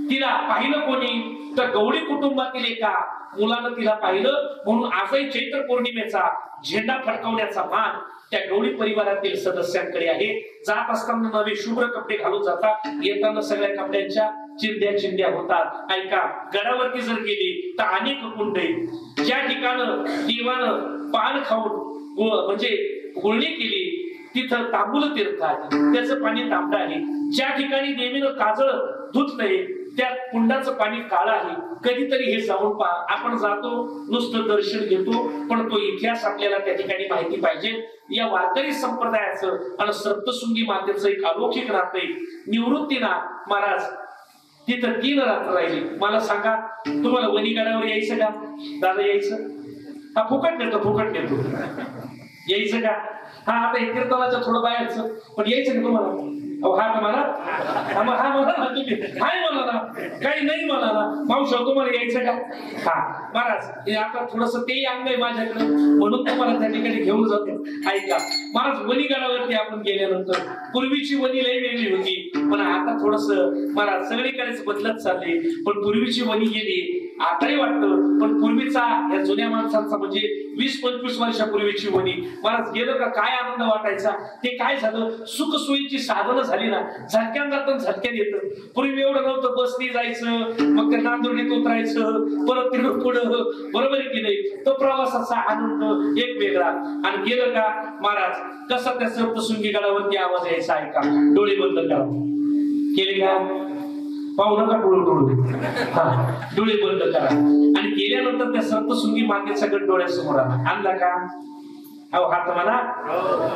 तिला पाहिलं कोणी तर गवळी कुटुंबातील एका मुलानं तिला पाहिलं, म्हणून आजही चैत्र पौर्णिमेचा झेंडा फडकवण्याचा मान त्या गवळी परिवारातील सदस्यांकडे आहे. जात असताना नवे शुभ्र कपडे घालून जातात, येताना सगळ्या कपड्यांच्या चिंध्या चिंध्या होतात. ऐका, गडावरती जर गेली तर अनेक कुंड आहेत. ज्या ठिकाणं देवानं पान खाऊन म्हणजे गुळणी केली तिथं तांबूल तीर्थ आहे, त्याचं पाणी तांबडं आहे. ज्या ठिकाणी देवीनं काजळ धुतलंय त्या कुंडाचं पाणी काळं आहे. कधीतरी हे जाऊन पहा. आपण जातो, नुसतं दर्शन घेतो, पण तो इतिहास आपल्याला त्या ठिकाणी माहिती पाहिजे. या वारकरी संप्रदायाचं आणि सप्तशृंगी मातेचं एक अलौकिक नातं आहे. निवृत्तीनाथ महाराज तिथं 3 रात्र राहिली. मला सांगा, तुम्हाला वणीगडावर यायचं का दादा? यायचं? हा, फुकट नेतो यायचं का? हा, आता हे कीर्तनाच्या थोडं बाहेरचं, पण यायचं का तुम्हाला? हा तुम्हाला हा मला ना, तुम्ही काय मला ना, काही नाही मला ना. मावशी तुम्हाला यायचं का? हा महाराज, हे आता थोडस ते अंग आहे माझ्याकडे, म्हणून तुम्हाला त्या ठिकाणी घेऊन जातो. ऐका महाराज, वणीगडावरती आपण गेल्यानंतर पूर्वीची वणी लई वेगळी होती, पण आता थोडस महाराज सगळीकडेच बदलत चालले. पण पूर्वीची वणी गेली आताही वाटतं, पण पूर्वीचा या जुन्या माणसांचा म्हणजे 20-25 वर्षापूर्वीची वणी महाराज गेलं का काय आनंद वाटायचा. ते काय झालं, सुख सोयीची साधनं झाली ना, झटक्यान जातं झटक्यान येतं. पूर्वी एवढं नव्हतं, बसनी जायचं, मग त्या नांदुर्डीत उतरायचं, परत तिकडं पुढं, बरोबर आहे की नाही. तो प्रवासाचा आनंद एक वेगळा. आणि गेलं का महाराज, कसा त्या सप्तशृंगी गडावरती आवाज यायचा. ऐका, डोळे बंद करा. केले का? पाहू नका डोळे हा, डोळे बंद करा. आणि गेल्यानंतर त्या सप्तशृंगी मातेचा गड डोळ्यासमोर आणला का? अहो हात म्हणा,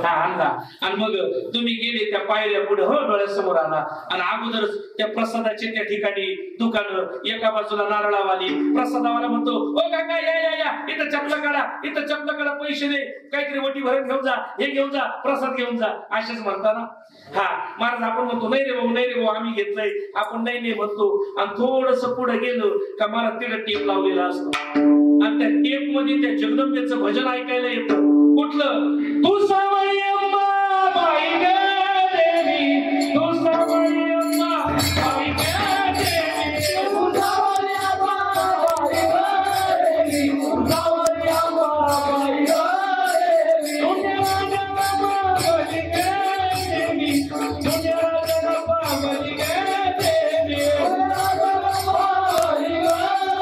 हा आणला. आणि मग तुम्ही गेले त्या पायऱ्या पुढे, हो डोळ्यासमोर आला. आणि अगोदर त्या प्रसादाचे त्या ठिकाणी दुकानं, एका बाजूला नारळावाली, प्रसादावाला म्हणतो, ओ काका या या या, इथं चपला काढा, इथं चपला काढा, पैसे दे, काहीतरी वटी भरून घेऊन जा, हे घेऊन जा, प्रसाद घेऊन जा, असेच म्हणताना. हा महाराज, आपण म्हणतो नाही रे भाऊ, नाही रे भाऊ, आम्ही घेतलंय, आपण नाही म्हणतो. आणि थोडस पुढे गेलो का महाराज तिला टेप लावलेला असतो, आणि त्या टेप मध्ये त्या जगदंबेचं भजन ऐकायला येतं. कुठलं? तू सावळी अंबा बाई ग देवी, तू सावळी अंबा बाई ग देवी, तू सावळी अंबा बाई ग देवी, तू सावळी अंबा बाई ग देवी, तुझ्या राजा बाई ग देवी, तुझ्या राजा बाई ग देवी, तुझ्या राजा बाई ग देवी,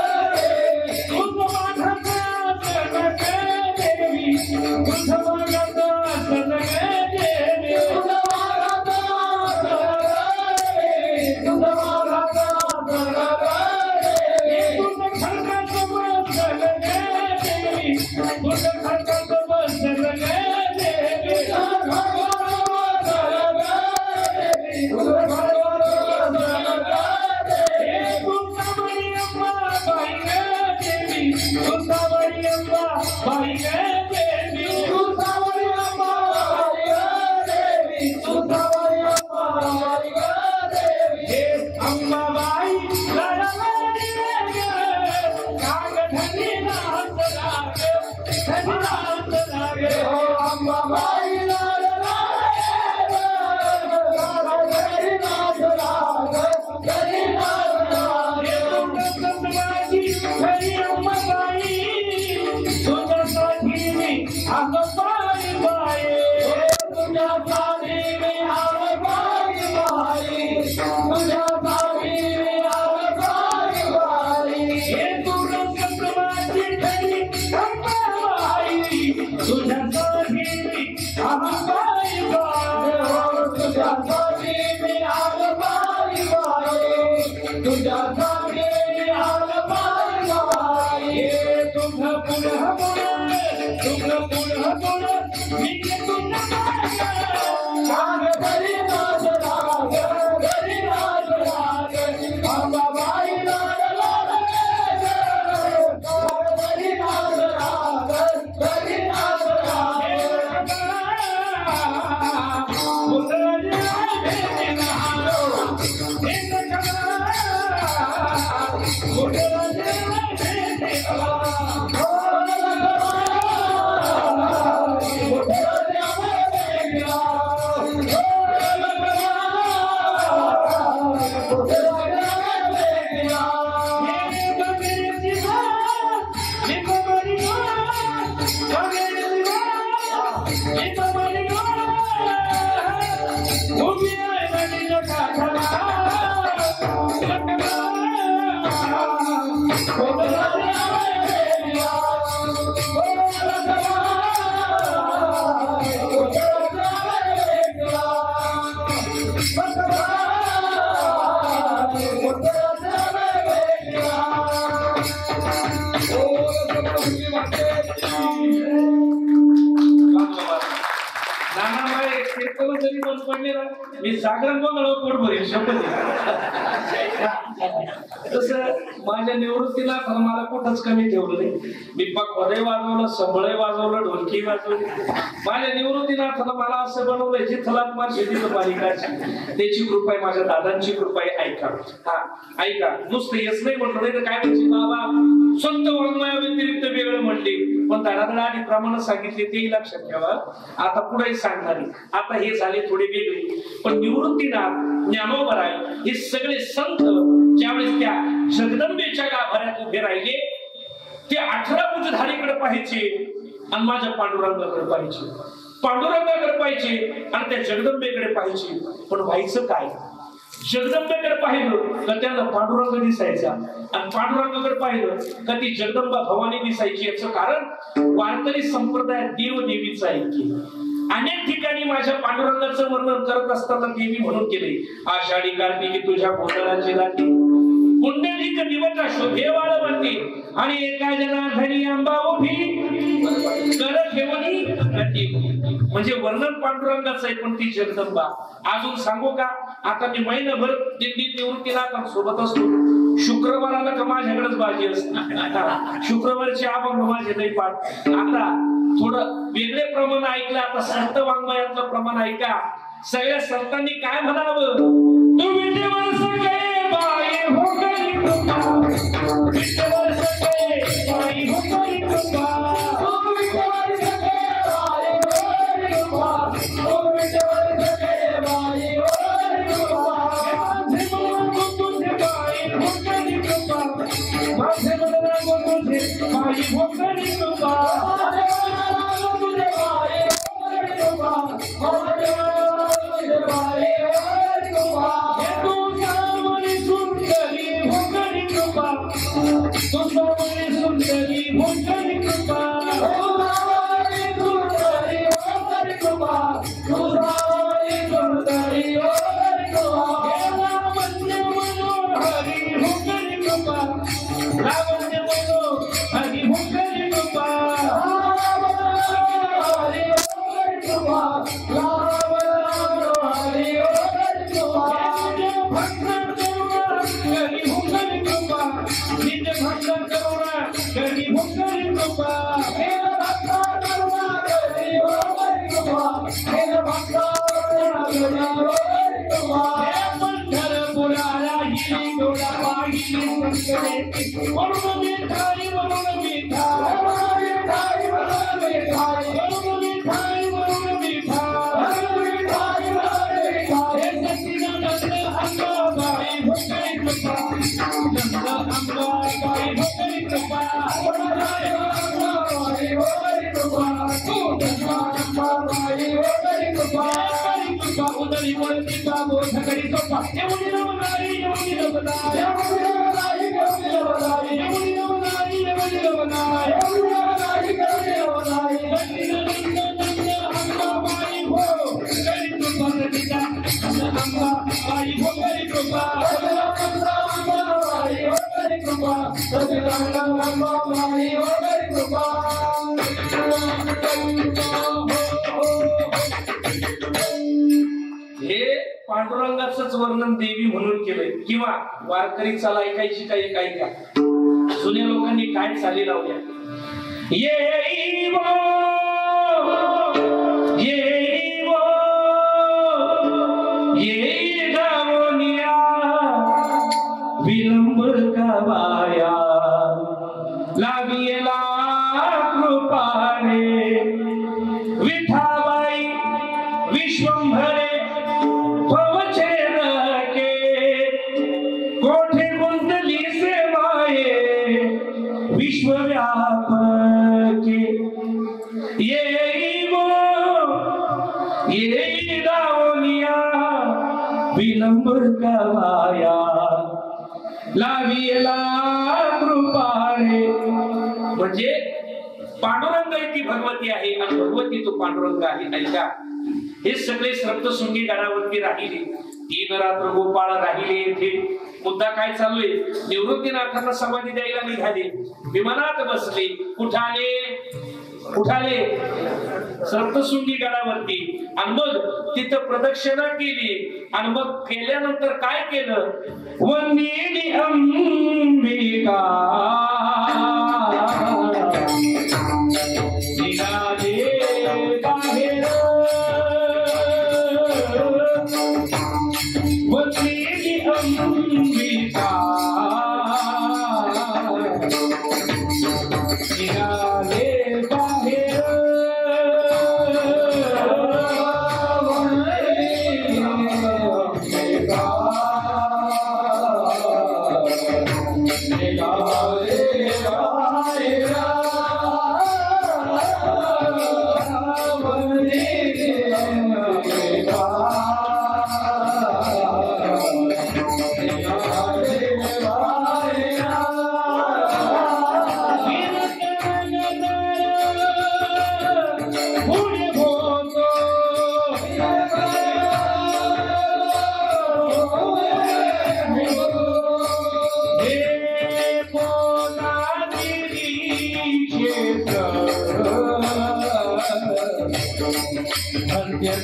तुझ्या राजा बाई ग देवी. तुझ्या मी सागरण बघावं पोट भरेल शपथ. तसं माझ्या निवृत्तीला मला कुठंच कमी ठेवलं नाही. मी पखवादे वाजवलं, संभळे वाजवलं, ढोलकी वाजवली. माझ्या निवृत्तीला मला असं बनवलंय जे थलाकुमार शेतीचं पालिकाची त्याची कृपा आहे, माझ्या दादांची कृपा आहे. ऐका हा ऐका, नुसतं येच नाही म्हटलं नाही तर काय म्हणजे बाबा संत वाङ्मया व्यतिरिक्त वेगळं म्हणले पण धडाधडा आणि प्रमाण सांगितले तेही लक्षात ठेवा. आता पुढे सांगणार आता हे झाले थोडे वेगळे पण निवृत्तीनाथ ज्ञानोबराय हे सगळे संत ज्यावेळेस त्या जगदंबेच्या गाभाऱ्यात उभे राहिले ते 18 भुजधारीकडे पाहायचे आणि माझ्या पांडुरंगाकडे पाहायचे, पांडुरंगाकडे पाहायचे आणि त्या जगदंबेकडे पाहायचे. पण व्हायचं काय, जगदंबेकडे पाहिलं का त्यांना पांडुरंग दिसायचा आणि पांडुरंगाकडे पाहिलं का ती जगदंबा भवानी दिसायची. याचं कारण वारकरी संप्रदायात देव देवीचं ऐक्य. अनेक ठिकाणी माझ्या पांडुरंगाचं वर्णन करत असताना देवी म्हणून केले, आषाढी कार्तिकी तुझ्या गोंधळाची रात्री कुंडलिक दिवटा शोभे वाळवंती आणि एका जनार्दनी अंबा उभी कर ठेवणी गती. म्हणजे वर्णन पांडुरंगाचं आहे पण ती जगदंबा. अजून सांगू का, आता मी महिनाभर दिंडीत निवृत्तीला सोबत असतो. शुक्रवाराला का माझ्याकडेच बाजी असते. शुक्रवारचे अभंग माझे नाही पाठ. आता थोडं वेगळे प्रमाण ऐकलं. आता संत वाङ्मयातलं प्रमाण ऐका. सगळ्या संतांनी काय म्हणावं, तू विटेवर सगळे बाई हो गई कृपा, विटेवर सगळे बाई हो गई कृपा, तू विटेवर सगळे बाई हो गई कृपा, तू विटेवर सगळे बाई हो गई कृपा, माझे मन तुझे बाई हो गई कृपा, माझे मन तुझे बाई हो गई कृपा, हे पांडुरंगाचंच वर्णन देवी म्हणून केलंय, किंवा वारकरी चाला ऐकायची काही काही का जुन्या लोकांनी काय चाली लावल्या, ये गावनिया विलंब गावाया लागिला कृपाने विठाबाई विश्वंभरे भवचेन के कोठे गुंतली सेवाये विश्वव्यापके ये गावनिया विलंब गावाया लाविला कृपाने. म्हणजे पांडुरंग ती भगवती आहे आणि भगवती तो पांडुरंग आहे. ऐका, हे सगळे सप्तशृंगी गडावरती राहिले, 3 रात्र गोपाळ राहिले. येथे मुद्दा काय चालू आहे, निवृत्तीनाथांना समाधी द्यायला निघाले, विमानात बसले, कुठाले सप्तशृंगी गडावरती, आणि मग तिथं प्रदक्षिणा केली. आणि मग केल्यानंतर काय केलं, वंदिनी अंबिका निघाले बाहेर, वंदिनी अंबिका निघाले बाहेर,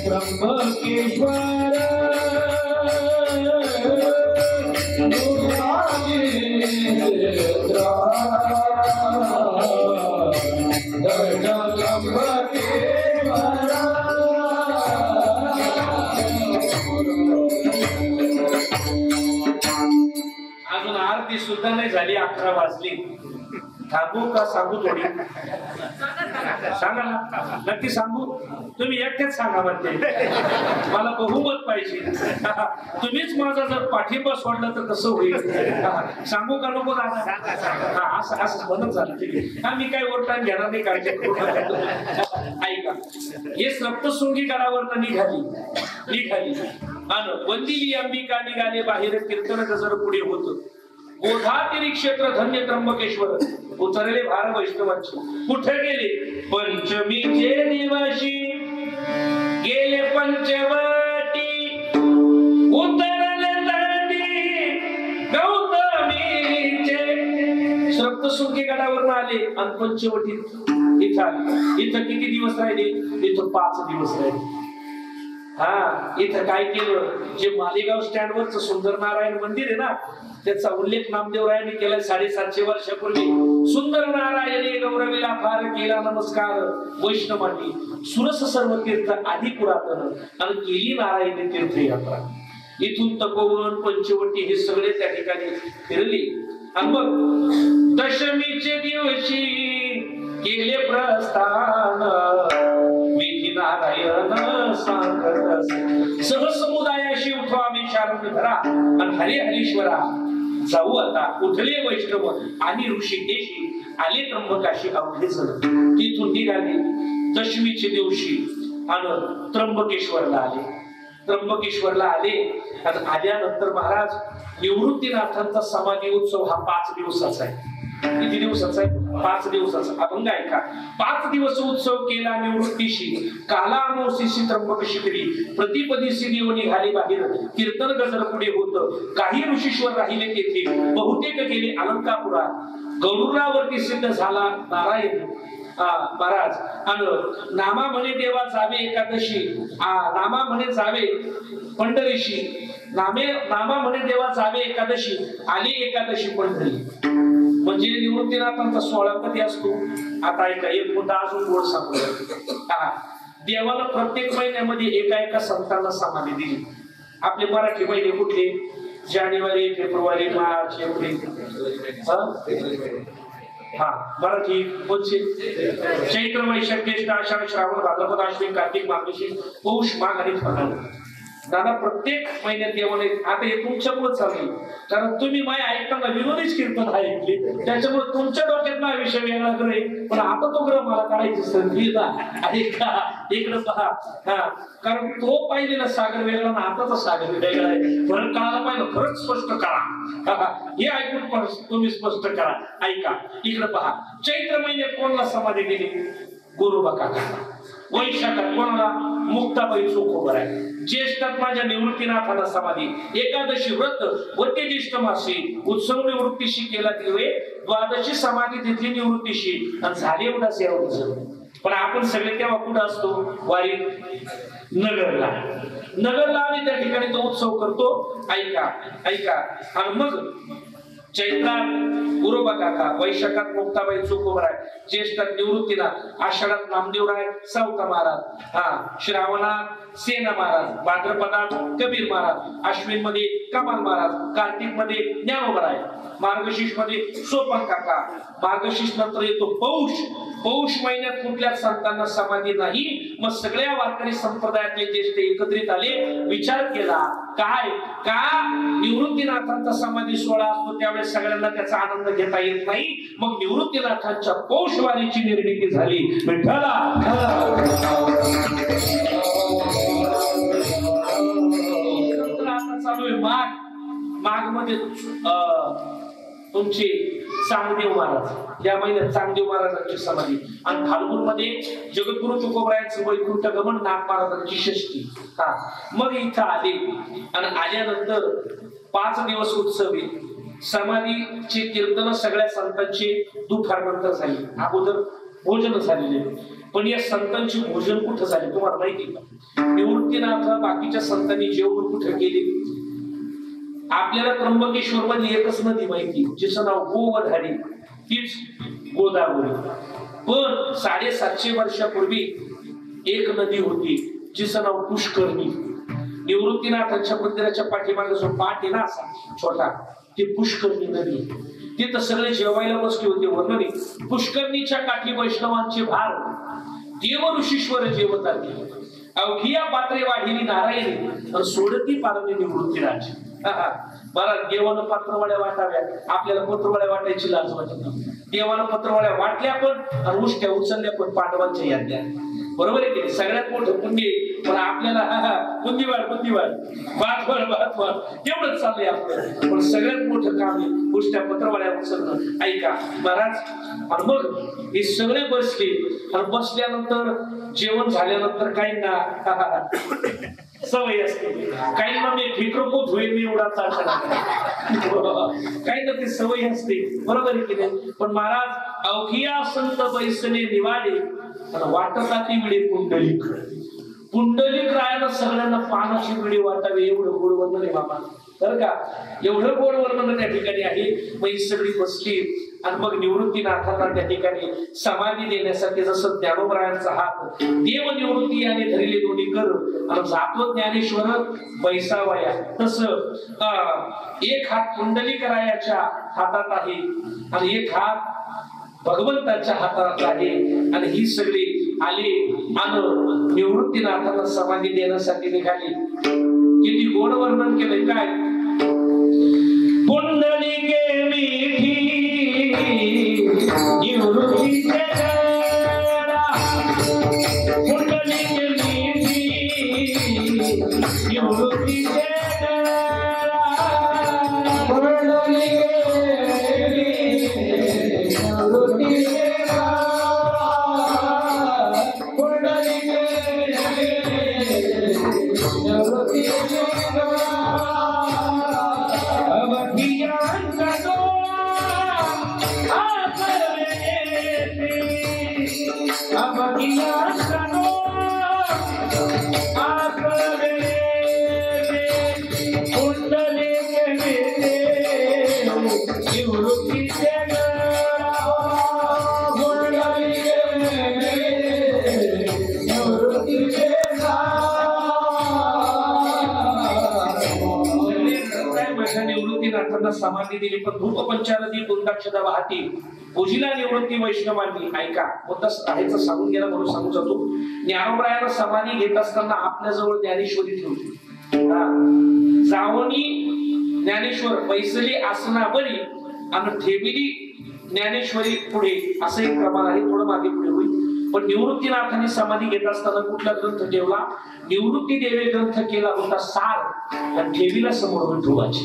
त्र्यंबकेश्वर अजून आरती सुद्धा नाही झाली, 11 वाजली. थांबू का सांगू थोडी? सांगा ना, नक्की सांगू? तुम्ही एकटेच सांगा म्हणते, मला बहुमत पाहिजे. तुम्हीच माझा जर पाठिंबा सोडला तर कसं होईल? सांगू का नको दादा? असं असं बनत झालं. ठीक आहे, मी काय ओरटान घेणार नाही, काळजी करू नका. ऐका, हे सप्तशृंगी गडावर निघाली आणि वंदिली अंबिका निघाले बाहेर, कीर्तन गजर पुढे होत. गोधातिरी क्षेत्र धन्य त्र्यंबकेश्वर उतरले भार वैष्णवांची. कुठे गेले, पंचमीचे दिवशी गेले पंचवटी, उतरले तटी गौतमीचे. सप्तशृंगी गडावर आले आणि पंचवटीत इथं आले. इथं किती दिवस राहिले? इथं 5 दिवस राहिले. इथं काय केलं, जे मालेगाव स्टँड वरच सुंदर नारायण मंदिर आहे ना, त्याचा उल्लेख नामदेवरायांनी केला 750 वर्षापूर्वी. सुंदर नारायणी गौरवीला फार केला नमस्कार वैष्णवांनी. सुरस सर्व तीर्थ आधी पुरातन आणि केली नारायणी तीर्थयात्रा. इथून तपोवन पंचवटी हे सगळे त्या ठिकाणी फिरली. आणि मग दशमीचे दिवशी केले प्रस्थान, विधी नारायण सांगत सहसमुदायाशी उठवा आम्ही शारद धरा आणि हरे हरीश्वरा जाऊ आता. उठले वैष्णव आणि ऋषिकेशी आले त्र्यंबकाशी अवघे जण. तिथून निघाले दशमीच्या दिवशी आणि त्र्यंबकेश्वरला आले. आणि आल्यानंतर महाराज निवृत्तीनाथांचा समाधी उत्सव हा 5 दिवसाचा आहे. किती दिवसाचा आहे? 5 दिवसाचा. अभंग ऐका, 5 दिवस उत्सव केला निवृत्तीशी, काला अमावस्येशी त्र्यंबक शिखरी, प्रतिपदीशी देव निघाले बाहेर, कीर्तन गजर पुढे होत. काही ऋषीश्वर राहिले तेथे, बहुतेक गेले अलंकापुरात. गरुडावरती सिद्ध झाला नारायण, महाराज आणि नामा म्हणे देवा जावे एकादशी नामा म्हणे जावे पंढरीशी नामा म्हणे देवा जावे एकादशी आली एकादशी पंढरी म्हणजे निवृत्तीनाथांचा 16 कधी असतो आता ऐका एक मुद्दा अजून गोड सांगतो देवाला प्रत्येक महिन्यामध्ये एका संतांना समाधी दिली आपले मराठी महिने कुठले जानेवारी फेब्रुवारी मार्च एप्रिल मराठी कोणचे चैत्र वैशाख ज्येष्ठ आषाढ श्रावण भाद्रपद अश्विन कार्तिक मार्गशीर्ष पौष माघ आणि फाल्गुन दादा प्रत्येक महिन्यात देवाने आता हे तुमच्यामुळे चालू कारण तुम्ही माझ्या ऐकताना विनोदीच कीर्तन ऐकली त्याच्यामुळे तुमच्या डोक्यात माझा विषय वेगळा करे पण आता तो ग्रह मला काढायची संधी ऐका इकडे पहा कारण तो पाहिलेला सागर वेगळा ना आताचा सागर वेगळा आहे फरक कळायला पाहिजे खरंच स्पष्ट करा हे ऐकून तुम्ही स्पष्ट करा ऐका इकडे पहा चैत्र महिन्यात कोणाला समाधी दिली गुरुबा काका वैशाखात कोणाला मुक्ताबाई चोखोबर आहे ज्येष्ठात माझ्या निवृत्तीनाथाला समाधी एकादशी व्रत वते ज्येष्ठ मासी उत्सव निवृत्तीशी केला तिवे द्वादशी समाधी तिथली निवृत्तीशी आणि झाली एवढा सेवा पण आपण सगळे तेव्हा कुठं असतो वारी नगरला आम्ही त्या ठिकाणी तो उत्सव करतो ऐका आणि मग चैत्रात गुरुबा काका वैशाखात मुक्ताबाई चोखोबर आहे ज्येष्ठात निवृत्तीनाथ आषाढात नामदेवराय सावता महाराज श्रावणात सेना महाराज भाद्रपदात कबीर महाराज अश्विन मध्ये कमाल महाराज कार्तिक मध्ये ज्ञानोबराय मार्गशीर्ष मध्ये सोपन काका मार्गशीर्ष नंतर येतो पौष महिन्यात कुठल्या संतांना समाधी नाही मग सगळ्या वारकरी संप्रदायातले ज्येष्ठ एकत्रित आले विचार केला काय का निवृत्तीनाथांचा समाधी सोहळा असतो त्यावेळेस सगळ्यांना त्याचा आनंद घेता येत नाही मग निवृत्तीनाथांच्या पौषवारीची निर्मिती झाली चालू आहे माघ मध्ये तुमचे चांगदेव महाराज या महिन्यात चांगदेव महाराजांची समाधी आणि फाल्गुन मध्ये जगद्गुरु तुकोबरायांचं वैकुंठ गमन नाग महाराजांची षष्ठी मग इथं आले आणि आल्यानंतर 5 दिवस उत्सवी समाधीचे कीर्तन सगळ्या संतांचे दुपारनंतर झाले अगोदर भोजन झालेले पण या संतांची भोजन कुठं झाले तुम्हाला माहिती का निवृत्तीनाथ बाकीच्या संतांनी जेवण कुठे केले आपल्याला त्र्यंबकेश्वर मध्ये एकच नदी माहिती जिचं नाव गोवधारी तीच गोदावरी पण 750 वर्षापूर्वी एक नदी होती जिचं नाव पुष्करणी निवृत्तीनाथांच्या मंदिराच्या पाठीमागे जो पाठ आहे ना असा छोटा ते पुष्करणी नदी तिथं सगळे जेवायला बसले होते वर्णनी पुष्करणीच्या काठी वैष्णवांचे भार देव ऋषीश्वर जेवत आले अवघिया पात्रे वाढिली नारायणी आणि सोडती पारणे निवृत्तीराज महाराज देवानं पात्रवाड्या वाटाव्या आपल्याला पत्रवाड्या वाटायची लाज वाटत देवानं पत्रवाड्या वाटल्या पण आणि उष्ट्या उचलल्या पण पांडवांच्या याद्या बरोबर आहे की सगळ्यात मोठं पुण्य पण आपल्याला बुद्धिवाड बातवाड तेवढंच चाललंय आपलं पण सगळ्यात मोठं काम आहे उष्ट्या पत्रवाड्या उचलणं ऐका महाराज आणि मग हे सगळे बसले आणि बसल्यानंतर जेवण झाल्यानंतर काही ना सवय असते काही ना मी फिक्रपोत होईल मी एवढा काही ना ती सवय असते बरोबर आहे की नाही पण महाराज अवघिया संत बैसले निवाडे वाटता ती विडे पुंडलिक रायाला सगळ्यांना पानाची विडी वाटावी एवढं गोड वर्णन आहे बाबा बरं का एवढं गोड वर्णन त्या ठिकाणी आहे मग ही सगळी बसली आणि मग निवृत्तीनाथांना त्या ठिकाणी समाधी देण्यासाठी जसं ज्ञानोबरायांचा हात देव निवृत्ती याने धरले दोन्ही कर आणि जातो ज्ञानेश्वर बैसावया तसं एक हात पुंडलिकरायाच्या हातात आहे आणि एक हात भगवंताच्या हातात आहे आणि ही सगळी आली आणि निवृत्तीनाथांना समाधी देण्यासाठी निघाली किती गोड वर्णन केलंय काय पुंडलिके मिठी निवृत्तीचे पुंडलिके मिठी निवृत्तीचे समाधी दिली, पण धूप पंचानदी पुंदाक्षदा वाहती पूजीला निवृत्ती वैष्णवांनी. ऐका, मुद्दा राहायचं सांगून गेला म्हणून सांगू जातो. ज्ञानोबरायानं समाधी घेत असताना आपल्या जवळ ज्ञानेश्वरी ठेवली. जावणी ज्ञानेश्वर बैसली आसना बरी आणि ठेविली ज्ञानेश्वरी पुढे, असं एक प्रमाण आहे. थोडं मागे पुढे होईल. पण निवृत्तीनाथांनी समाधी घेत असताना कुठला ग्रंथ ठेवला? निवृत्ती देवे ग्रंथ केला होता सार, ठेवीला समोर विठोबाची.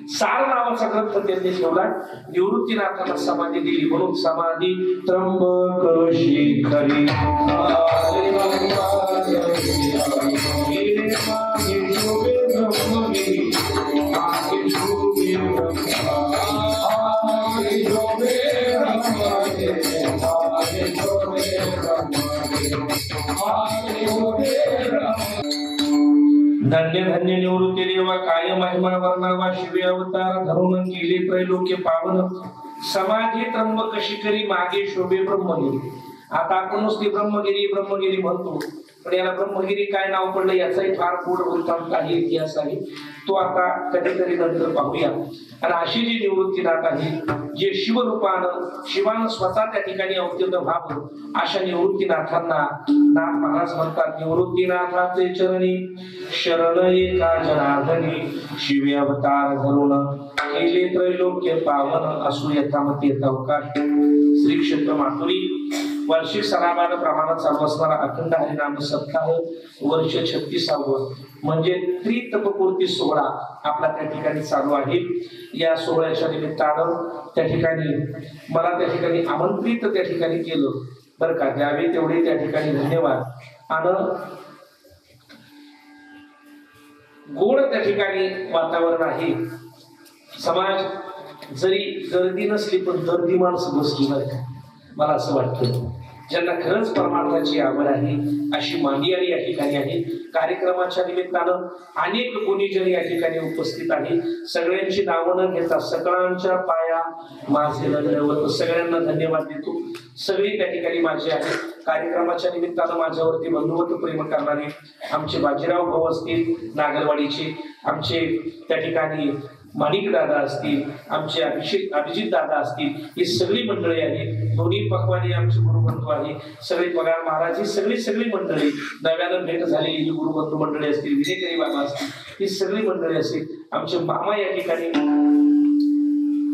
सार नावाचा ग्रंथ त्यांनी ठेवला. निवृत्तीनाथांना समाधी दिली म्हणून समाधी त्र्यंबक शिखरी धन्य धन्य निवृत्ती देवा, काय महिमा वर्णावा, शिवे अवतार धरून केले त्रैलोक्य पावन. समाधी त्र्यंबक शिखरी मागे शोभे ब्रह्मगिरी. आता आपण नुसती ब्रह्मगिरी ब्रह्मगिरी म्हणतो, पण याला ब्रह्मगिरी काय नाव पडलं याचाही फार गोड वृत्तांत आहे, इतिहास आहे. तो आता कधीतरी नंतर पाहूया. आणि अशी जी निवृत्तीनाथ आहे, जे शिवरूपानं शिवानं स्वतः त्या ठिकाणी अवतीर्ण व्हावं, अशा निवृत्तीनाथांना नाथ महाराज म्हणतात, निवृत्तीनाथाचे चरणी शरण एका जनार्दनी, शिवे अवतार धरून केले त्रैलोक्य पावन, असू यथामती यथावकाश. श्री क्षेत्र माथुरी वार्षिक सणावार प्रमाणात चालू असणारा अखंड हरिनाम सप्ताह वर्ष 36वा म्हणजे त्रितपपूर्ती सोहळा आपला त्या ठिकाणी चालू आहे. या सोहळ्याच्या निमित्तानं त्या ठिकाणी मला त्या ठिकाणी आमंत्रित त्या ठिकाणी केलं बरं का, द्यावे तेवढे त्या ठिकाणी धन्यवाद. आणि गोड त्या ठिकाणी वातावरण आहे. समाज जरी गर्दी नसली पण दर्दी माणसं बसली बरं का. मला असं वाटतं ज्यांना खरंच परमार्थाची आवड आहे अशी मांदियाळी या ठिकाणी आहे. कार्यक्रमाच्या निमित्तानं अनेक गुणीजन या ठिकाणी उपस्थित आहे. सगळ्यांची नावं न घेता सगळ्यांच्या पाया माझे नवत, सगळ्यांना धन्यवाद देतो. सगळी त्या ठिकाणी माझे आहे. कार्यक्रमाच्या निमित्तानं माझ्यावरती बंधुवत प्रेम करणारे आमचे बाजीराव भाऊ असतील नागरवाडीचे, आमचे त्या ठिकाणी माणिक दादा असतील, आमचे अभिजित दादा असतील, ही सगळी मंडळी आहे. दोन्ही पकवाने आमचे गुरुबंधू आहे. सगळे पगार महाराज, ही सगळी मंडळी, नव्यानं भेट झालेली जी गुरुबंधू मंडळी असतील, विनेकरी बाबा असतील, ही सगळी मंडळी असतील. आमचे मामा या ठिकाणी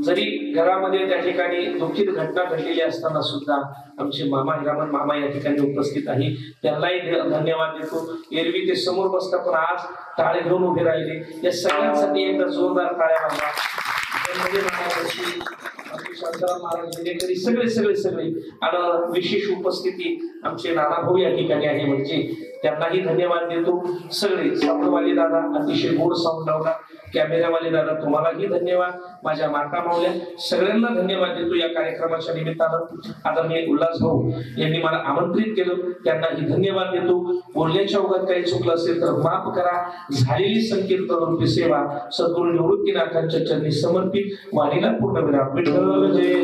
जरी घरामध्ये त्या ठिकाणी दुःखित घटना घडलेली असताना सुद्धा आमचे मामा हिरामन मामा या ठिकाणी उपस्थित आहे. त्यांनाही धन्यवाद देतो. एरवी ते समोर बसतात पण आज टाळे घेऊन उभे राहिले. या सगळ्यांसाठी एकदा जोरदार टाळ्या वाजवा. सगळे आणि विशेष उपस्थिती आमचे नाना भाऊ या ठिकाणी आहे, म्हणजे त्यांनाही धन्यवाद देतो. सगळे साऊंडवाले दादा अतिशय गोड साऊंड लावला, कॅमेरावाले दादा तुम्हालाही धन्यवाद, माझ्या माता मावल्या सगळ्यांना धन्यवाद देतो. या कार्यक्रमाच्या निमित्तानं आदरणीय उल्हास भाऊ यांनी मला आमंत्रित केलं, त्यांनाही धन्यवाद देतो. बोलण्याच्या ओघात काही चुकलं असेल तर माफ करा. झालेली संकीर्तन रूपी सेवा सद्गुरू निवृत्तीनाथांच्या चरणी समर्पित. वाणीला पूर्ण विराम. विठ्ठल जय.